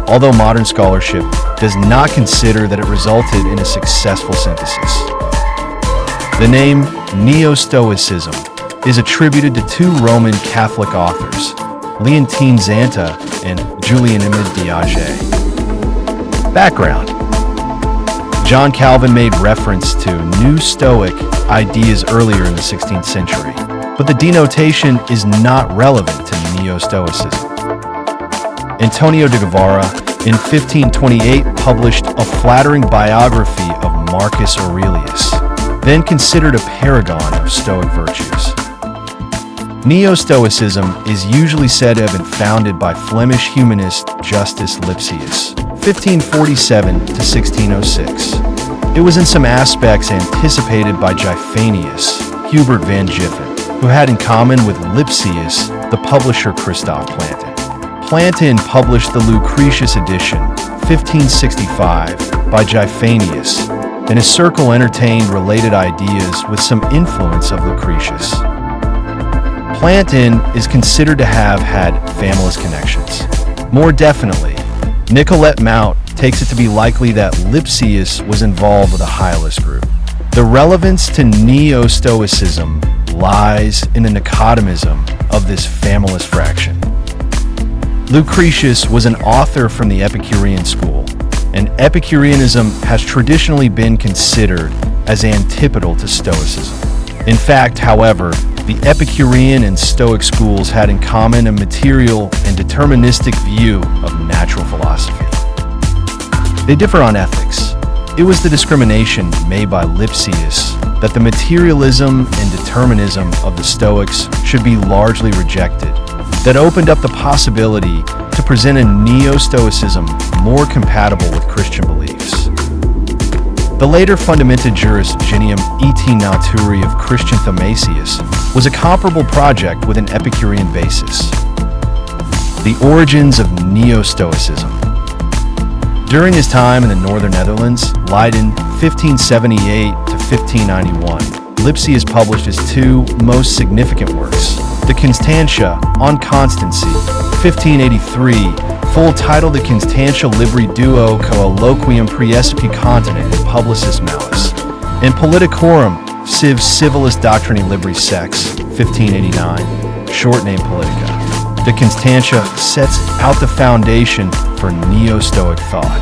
although modern scholarship does not consider that it resulted in a successful synthesis. The name Neo-Stoicism is attributed to two Roman Catholic authors, Leontine Zanta and Julien Imad Diage. Background: John Calvin made reference to New Stoic ideas earlier in the 16th century, but the denotation is not relevant to Neo-Stoicism. Antonio de Guevara in 1528 published a flattering biography of Marcus Aurelius, then considered a paragon of Stoic virtues. Neo-Stoicism is usually said to have been founded by Flemish humanist Justus Lipsius, 1547 to 1606. It was in some aspects anticipated by Gyphanius, Hubert van Giffen, who had in common with Lipsius the publisher Christoph Plantin. Plantin published the Lucretius edition, 1565, by Gyphanius, and his circle entertained related ideas with some influence of Lucretius. Plantin is considered to have had famous connections. More definitely, Nicolette Mount takes it to be likely that Lipsius was involved with a Hylas group. The relevance to Neo-Stoicism lies in the nicotomism of this famous fraction. Lucretius was an author from the Epicurean school, and Epicureanism has traditionally been considered as antipodal to Stoicism. In fact, however, the Epicurean and Stoic schools had in common a material and deterministic view of natural philosophy. They differ on ethics. It was the discrimination made by Lipsius that the materialism and determinism of the Stoics should be largely rejected, that opened up the possibility to present a Neo-Stoicism more compatible with Christian beliefs. The later Fundamenta Juris Genium et Naturae of Christian Thomasius was a comparable project with an Epicurean basis. The origins of Neo-Stoicism. During his time in the northern Netherlands, Leiden, 1578 to 1591, Lipsius published his two most significant works, the Constantia on Constancy, 1583, full title De Constantia Libri Duo Colloquium Praecipi Continent in Publicis Malis, and Politicorum Civ Civilis Doctrini Libri Sex, 1589, short name Politica. De Constantia sets out the foundation for Neo-Stoic thought.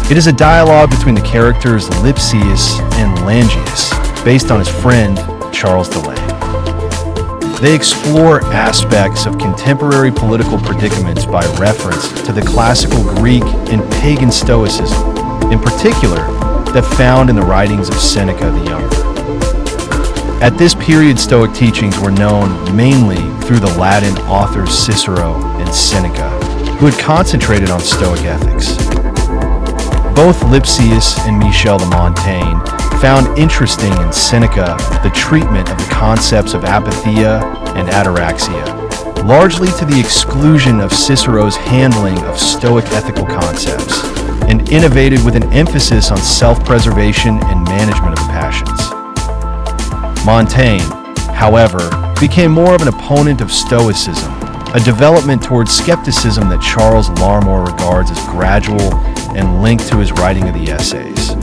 It is a dialogue between the characters Lipsius and Langius, based on his friend Charles Delay. They explore aspects of contemporary political predicaments by reference to the classical Greek and pagan Stoicism, in particular, that found in the writings of Seneca the Younger. At this period, Stoic teachings were known mainly through the Latin authors Cicero and Seneca, who had concentrated on Stoic ethics. Both Lipsius and Michel de Montaigne found interesting in Seneca the treatment of the concepts of apatheia and ataraxia, largely to the exclusion of Cicero's handling of Stoic ethical concepts, and innovated with an emphasis on self-preservation and management of the passions. Montaigne, however, became more of an opponent of Stoicism, a development towards skepticism that Charles Larmor regards as gradual and linked to his writing of the essays.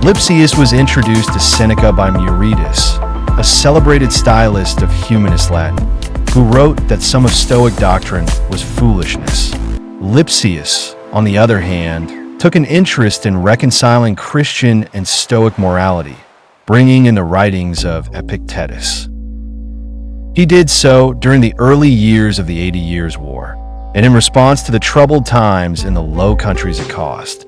Lipsius was introduced to Seneca by Muritus, a celebrated stylist of humanist Latin, who wrote that some of Stoic doctrine was foolishness. Lipsius, on the other hand, took an interest in reconciling Christian and Stoic morality, bringing in the writings of Epictetus. He did so during the early years of the 80 Years' War, and in response to the troubled times in the Low Countries it caused.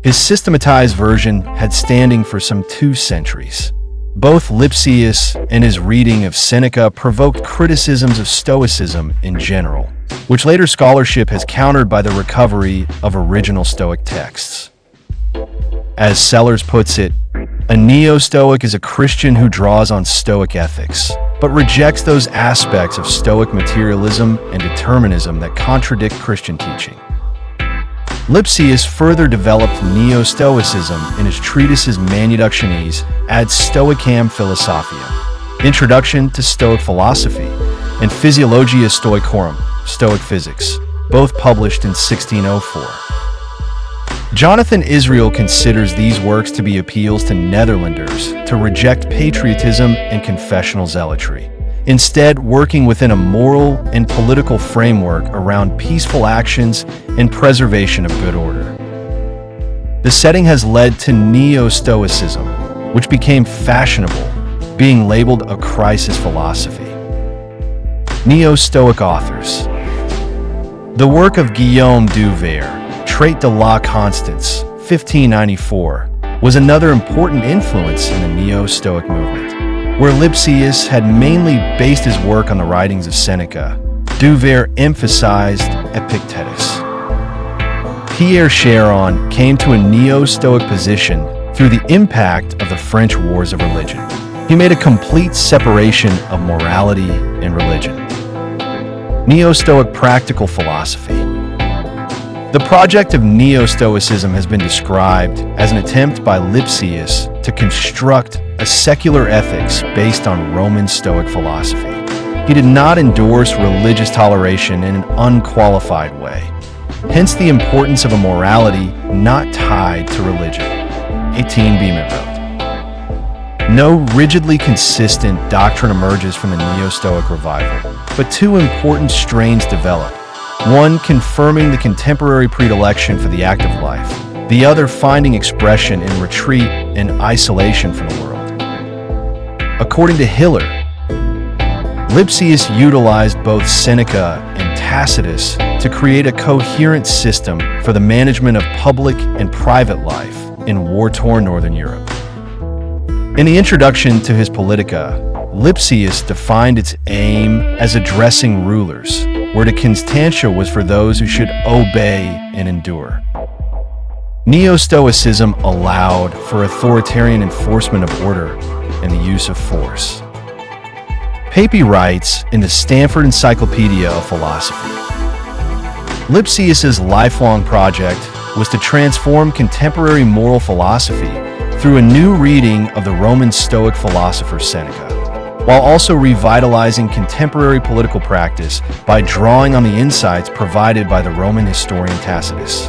His systematized version had standing for some 2 centuries. Both Lipsius and his reading of Seneca provoked criticisms of Stoicism in general, which later scholarship has countered by the recovery of original Stoic texts. As Sellers puts it, a neo-Stoic is a Christian who draws on Stoic ethics, but rejects those aspects of Stoic materialism and determinism that contradict Christian teaching. Lipsius further developed Neo-Stoicism in his treatises Manuductiones ad Stoicam Philosophiam, Introduction to Stoic Philosophy, and Physiologia Stoicorum, Stoic Physics, both published in 1604. Jonathan Israel considers these works to be appeals to Netherlanders to reject patriotism and confessional zealotry, instead working within a moral and political framework around peaceful actions and preservation of good order. The setting has led to Neo-Stoicism, which became fashionable, being labeled a crisis philosophy. Neo-Stoic authors. The work of Guillaume du Vair, Trait de la Constance, 1594, was another important influence in the Neo-Stoic movement. Where Lipsius had mainly based his work on the writings of Seneca, du Vair emphasized Epictetus. Pierre Charon came to a Neo-Stoic position through the impact of the French Wars of Religion. He made a complete separation of morality and religion. Neo-Stoic practical philosophy. The project of Neo-Stoicism has been described as an attempt by Lipsius to construct a secular ethics based on Roman Stoic philosophy. He did not endorse religious toleration in an unqualified way, hence the importance of a morality not tied to religion. 18 Beeman wrote. No rigidly consistent doctrine emerges from the Neo-Stoic revival, but two important strains develop. One confirming the contemporary predilection for the active life, the other finding expression in retreat and isolation from the world. According to Hiller, Lipsius utilized both Seneca and Tacitus to create a coherent system for the management of public and private life in war-torn Northern Europe. In the introduction to his Politica, Lipsius defined its aim as addressing rulers, where the Constantia was for those who should obey and endure. Neo-Stoicism allowed for authoritarian enforcement of order and the use of force. Papy writes in the Stanford Encyclopedia of Philosophy, Lipsius's lifelong project was to transform contemporary moral philosophy through a new reading of the Roman Stoic philosopher Seneca, while also revitalizing contemporary political practice by drawing on the insights provided by the Roman historian Tacitus.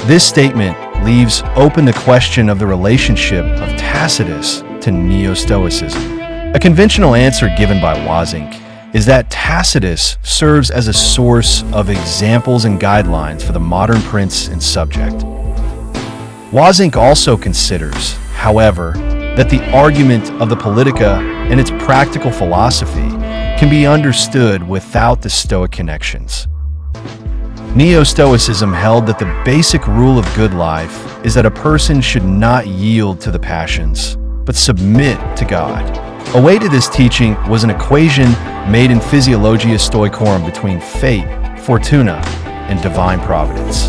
This statement leaves open the question of the relationship of Tacitus to Neo-Stoicism. A conventional answer given by Wozink is that Tacitus serves as a source of examples and guidelines for the modern prince and subject. Wozink also considers, however, that the argument of the Politica and its practical philosophy can be understood without the Stoic connections. Neo-Stoicism held that the basic rule of good life is that a person should not yield to the passions, but submit to God. A way to this teaching was an equation made in Physiologia Stoicorum between fate, fortuna, and divine providence.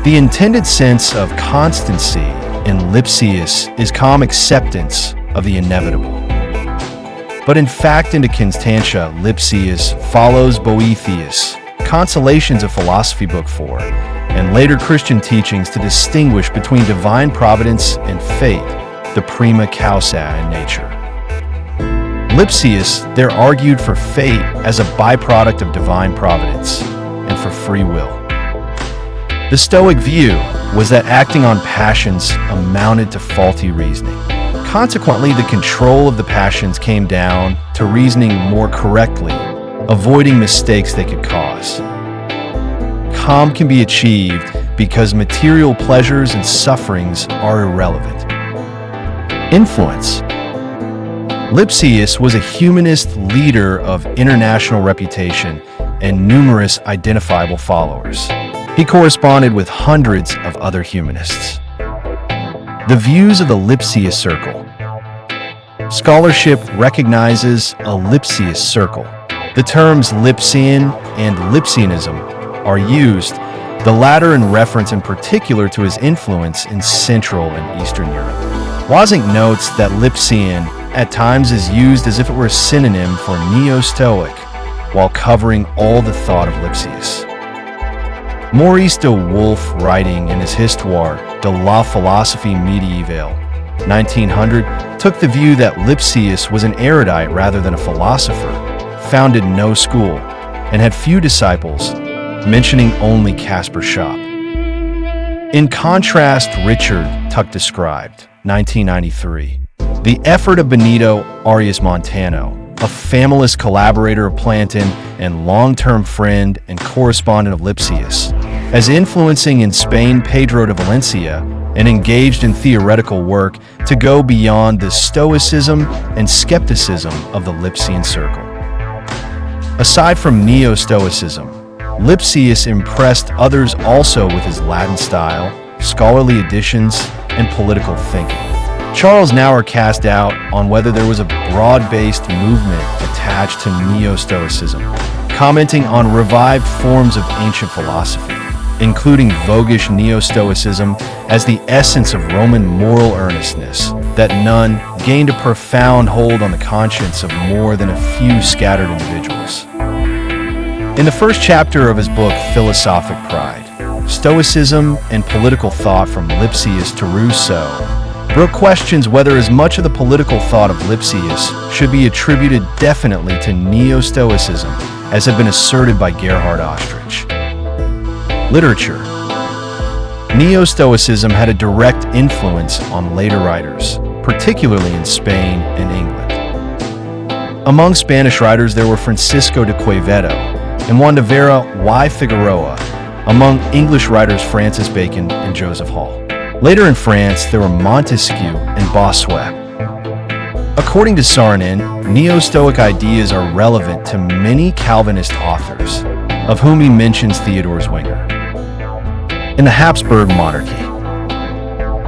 The intended sense of constancy in Lipsius is calm acceptance of the inevitable. But in fact, in the Constantia, Lipsius follows Boethius, Consolations of Philosophy, Book 4, and later Christian teachings to distinguish between divine providence and fate, the prima causa in nature. Lipsius there argued for fate as a byproduct of divine providence and for free will. The Stoic view was that acting on passions amounted to faulty reasoning. Consequently, the control of the passions came down to reasoning more correctly, avoiding mistakes they could cause. Calm can be achieved because material pleasures and sufferings are irrelevant. Influence. Lipsius was a humanist leader of international reputation and numerous identifiable followers. He corresponded with hundreds of other humanists. The views of the Lipsius Circle. Scholarship recognizes a Lipsius Circle. The terms Lipsian and Lipsianism are used, the latter in reference in particular to his influence in Central and Eastern Europe. Wozink notes that Lipsian at times is used as if it were a synonym for neo-Stoic, while covering all the thought of Lipsius. Maurice de Wolfe, writing in his Histoire de la philosophie médiévale, 1900, took the view that Lipsius was an erudite rather than a philosopher, founded no school, and had few disciples, mentioning only Caspar Schopp. In contrast, Richard Tuck described, 1993, the effort of Benito Arias Montano, a famous collaborator of Plantin and long-term friend and correspondent of Lipsius, as influencing in Spain Pedro de Valencia and engaged in theoretical work to go beyond the Stoicism and skepticism of the Lipsian circle. Aside from Neo-Stoicism, Lipsius impressed others also with his Latin style, scholarly editions, and political thinking. Charles Nauer cast doubt on whether there was a broad-based movement attached to Neo-Stoicism, commenting on revived forms of ancient philosophy, including voguish Neo-Stoicism as the essence of Roman moral earnestness, that none gained a profound hold on the conscience of more than a few scattered individuals. In the first chapter of his book, Philosophic Pride, Stoicism and Political Thought from Lipsius to Rousseau, Brooke questions whether as much of the political thought of Lipsius should be attributed definitely to Neo-Stoicism as had been asserted by Gerhard Ostrich. Literature. Neo-Stoicism had a direct influence on later writers, particularly in Spain and England. Among Spanish writers there were Francisco de Quevedo and Juan de Vera y Figueroa, among English writers Francis Bacon and Joseph Hall. Later in France, there were Montesquieu and Bossuet. According to Saarinen, Neo-Stoic ideas are relevant to many Calvinist authors, of whom he mentions Theodor Zwinger. In the Habsburg monarchy,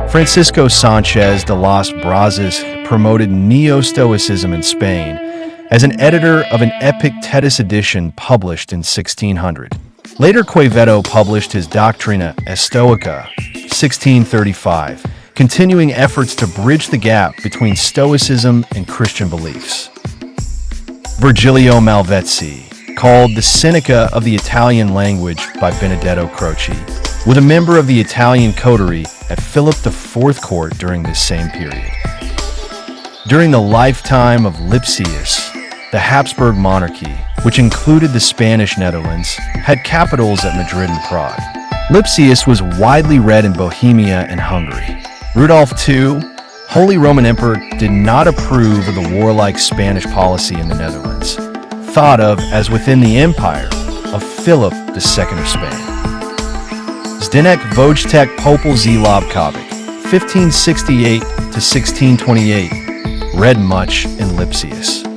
Francisco Sanchez de las Brazas promoted Neo-Stoicism in Spain as an editor of an Epictetus edition published in 1600. Later, Quevedo published his Doctrina Stoica, 1635, continuing efforts to bridge the gap between Stoicism and Christian beliefs. Virgilio Malvezzi, called the Seneca of the Italian language by Benedetto Croce, was a member of the Italian coterie at Philip IV court during this same period. During the lifetime of Lipsius, the Habsburg monarchy, which included the Spanish Netherlands, had capitals at Madrid and Prague. Lipsius was widely read in Bohemia and Hungary. Rudolf II, Holy Roman Emperor, did not approve of the warlike Spanish policy in the Netherlands, thought of as within the empire of Philip II of Spain. Zdenek Vojtek Popel Zlobkovic, 1568 to 1628, read much in Lipsius.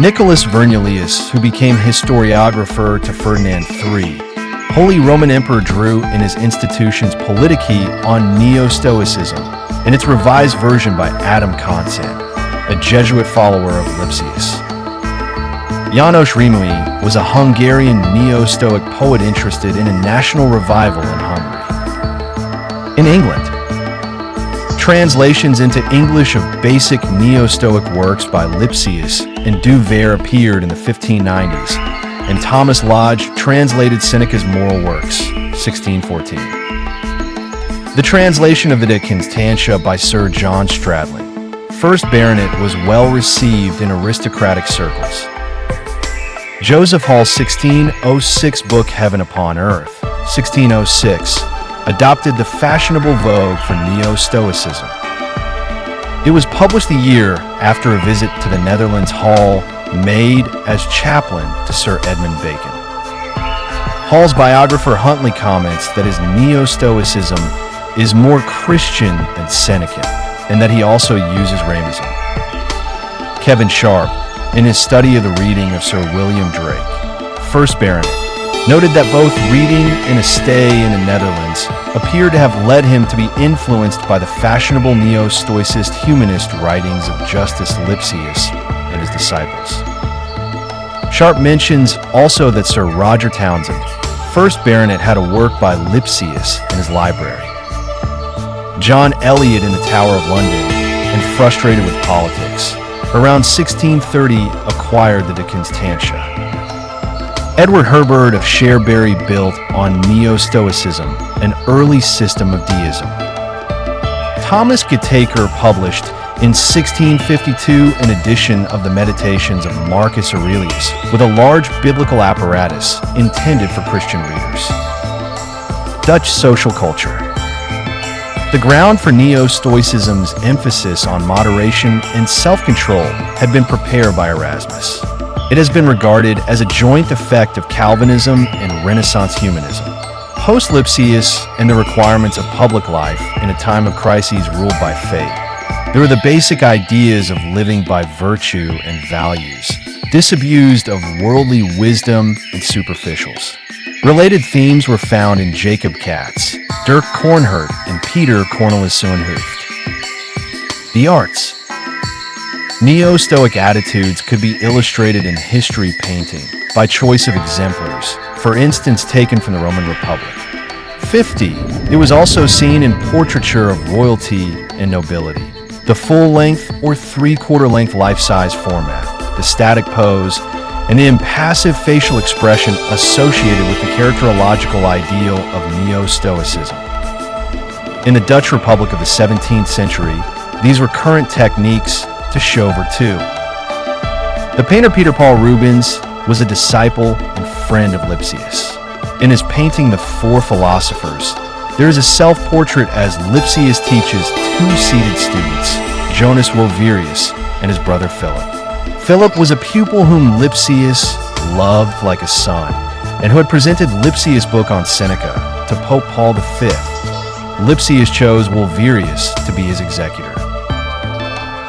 Nicholas Vernelius, who became historiographer to Ferdinand III, Holy Roman Emperor drew in his Institutiones Politicae on Neo-Stoicism, and its revised version by Adam Kontsant, a Jesuit follower of Lipsius. János Rimui was a Hungarian Neo-Stoic poet interested in a national revival in Hungary. In England, translations into English of basic Neo-Stoic works by Lipsius and Du Ver appeared in the 1590s, and Thomas Lodge translated Seneca's Moral Works, 1614. The translation of the De Constantia by Sir John Stradling, 1st Baronet, was well received in aristocratic circles. Joseph Hall's 1606 book Heaven Upon Earth, 1606, adopted the fashionable vogue for Neo-Stoicism. It was published a year after a visit to the Netherlands. Hall made as chaplain to Sir Edmund Bacon. Hall's biographer Huntley comments that his Neo-Stoicism is more Christian than Senecan, and that he also uses Ramism. Kevin Sharp, in his study of the reading of Sir William Drake, 1st Baronet, noted that both reading and a stay in the Netherlands appeared to have led him to be influenced by the fashionable Neo-Stoicist humanist writings of Justus Lipsius and his disciples. Sharp mentions also that Sir Roger Townsend, 1st Baronet, had a work by Lipsius in his library. John Eliot in the Tower of London, and frustrated with politics, around 1630 acquired the Constantia. Edward Herbert of Cherbury built on Neo-Stoicism, an early system of deism. Thomas Goodtaker published in 1652 an edition of the Meditations of Marcus Aurelius with a large biblical apparatus intended for Christian readers. Dutch social culture. The ground for Neo-Stoicism's emphasis on moderation and self-control had been prepared by Erasmus. It has been regarded as a joint effect of Calvinism and Renaissance humanism. Post-Lipsius and the requirements of public life in a time of crises ruled by fate, there were the basic ideas of living by virtue and values, disabused of worldly wisdom and superficials. Related themes were found in Jacob Katz, Dirk Kornhert, and Peter Cornelis Soenhooft. The arts. Neo-Stoic attitudes could be illustrated in history painting by choice of exemplars, for instance taken from the Roman Republic. 50. It was also seen in portraiture of royalty and nobility. The full-length or three-quarter-length life-size format, the static pose, and the impassive facial expression associated with the characterological ideal of Neo-Stoicism. In the Dutch Republic of the 17th century, these were current techniques to show virtue. The painter Peter Paul Rubens was a disciple and friend of Lipsius. In his painting The Four Philosophers, there is a self-portrait as Lipsius teaches two seated students, Jonas Wolverius and his brother Philip. Philip was a pupil whom Lipsius loved like a son, and who had presented Lipsius' book on Seneca to Pope Paul V. Lipsius chose Wolverius to be his executor.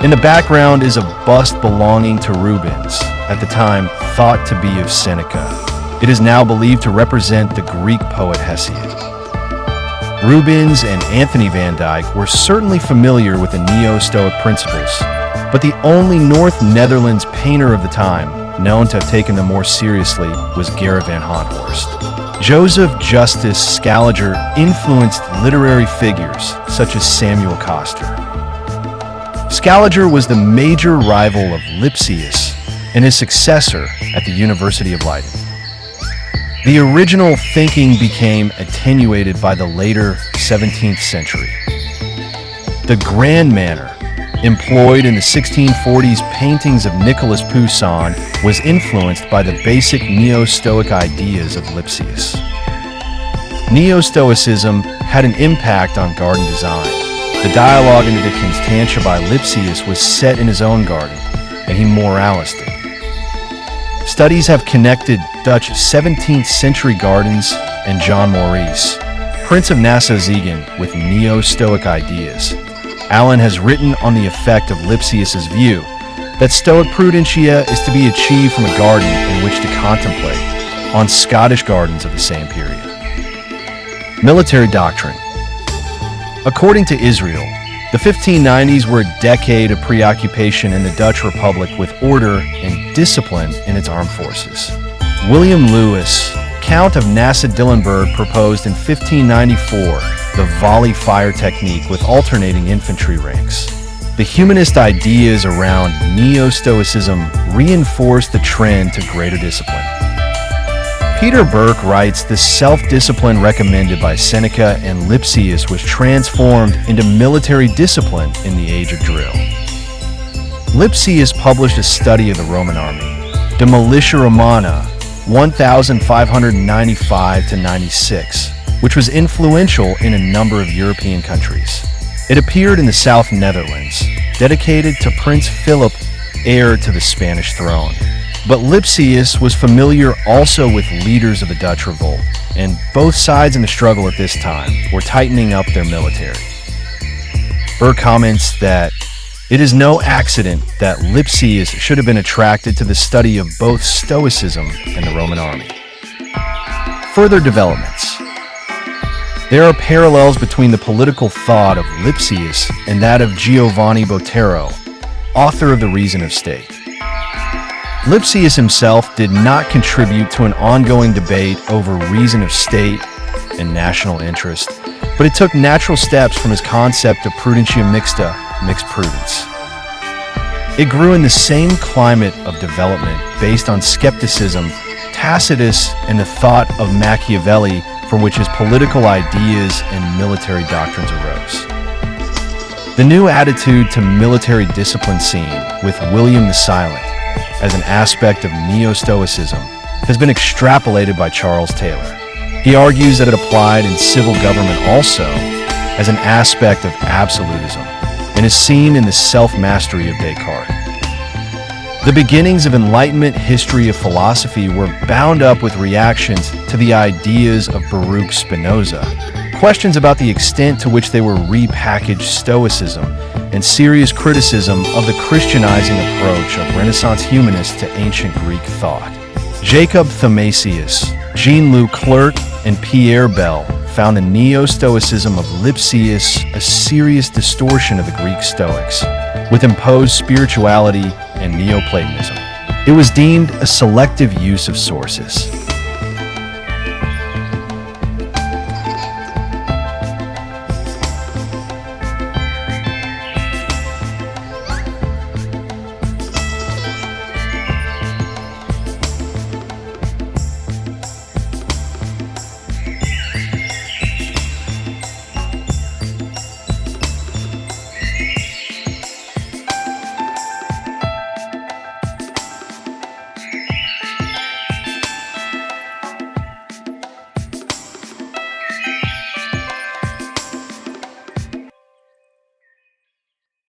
In the background is a bust belonging to Rubens, at the time thought to be of Seneca. It is now believed to represent the Greek poet Hesiod. Rubens and Anthony van Dyck were certainly familiar with the Neo-Stoic principles, but the only North Netherlands painter of the time known to have taken them more seriously was Gerrit van Honthorst. Joseph Justus Scaliger influenced literary figures such as Samuel Coster. Scaliger was the major rival of Lipsius and his successor at the University of Leiden. The original thinking became attenuated by the later 17th century. The grand manner employed in the 1640s paintings of Nicolas Poussin was influenced by the basic Neo-Stoic ideas of Lipsius. Neo-Stoicism had an impact on garden design. The dialogue into the Constantia by Lipsius was set in his own garden, and he moralised it. Studies have connected Dutch 17th century gardens and John Maurice, Prince of Nassau-Siegen, with Neo-Stoic ideas. Allen has written on the effect of Lipsius's view that Stoic prudentia is to be achieved from a garden in which to contemplate, on Scottish gardens of the same period. Military doctrine. According to Israel, the 1590s were a decade of preoccupation in the Dutch Republic with order and discipline in its armed forces. William Lewis, Count of Nassau-Dillenburg, proposed in 1594 the volley fire technique with alternating infantry ranks. The humanist ideas around Neo-Stoicism reinforced the trend to greater discipline. Peter Burke writes the self-discipline recommended by Seneca and Lipsius was transformed into military discipline in the age of drill. Lipsius published a study of the Roman army, De Militia Romana, 1595-96, which was influential in a number of European countries. It appeared in the South Netherlands, dedicated to Prince Philip, heir to the Spanish throne. But Lipsius was familiar also with leaders of the Dutch revolt, and both sides in the struggle at this time were tightening up their military. Burke comments that it is no accident that Lipsius should have been attracted to the study of both Stoicism and the Roman army. Further developments. There are parallels between the political thought of Lipsius and that of Giovanni Botero, author of The Reason of State. Lipsius himself did not contribute to an ongoing debate over reason of state and national interest, but it took natural steps from his concept of prudentia mixta, mixed prudence. It grew in the same climate of development based on skepticism, Tacitus, and the thought of Machiavelli, from which his political ideas and military doctrines arose. The new attitude to military discipline seen with William the Silent as an aspect of neo-Stoicism has been extrapolated by Charles Taylor. He argues that it applied in civil government also as an aspect of absolutism and is seen in the self-mastery of Descartes. The beginnings of Enlightenment history of philosophy were bound up with reactions to the ideas of Baruch Spinoza, questions about the extent to which they were repackaged Stoicism, and serious criticism of the Christianizing approach of Renaissance humanists to ancient Greek thought. Jacob Thomasius, Jean-Luc Clerc, and Pierre Bell found the Neo-Stoicism of Lipsius a serious distortion of the Greek Stoics, with imposed spirituality and Neoplatonism. It was deemed a selective use of sources.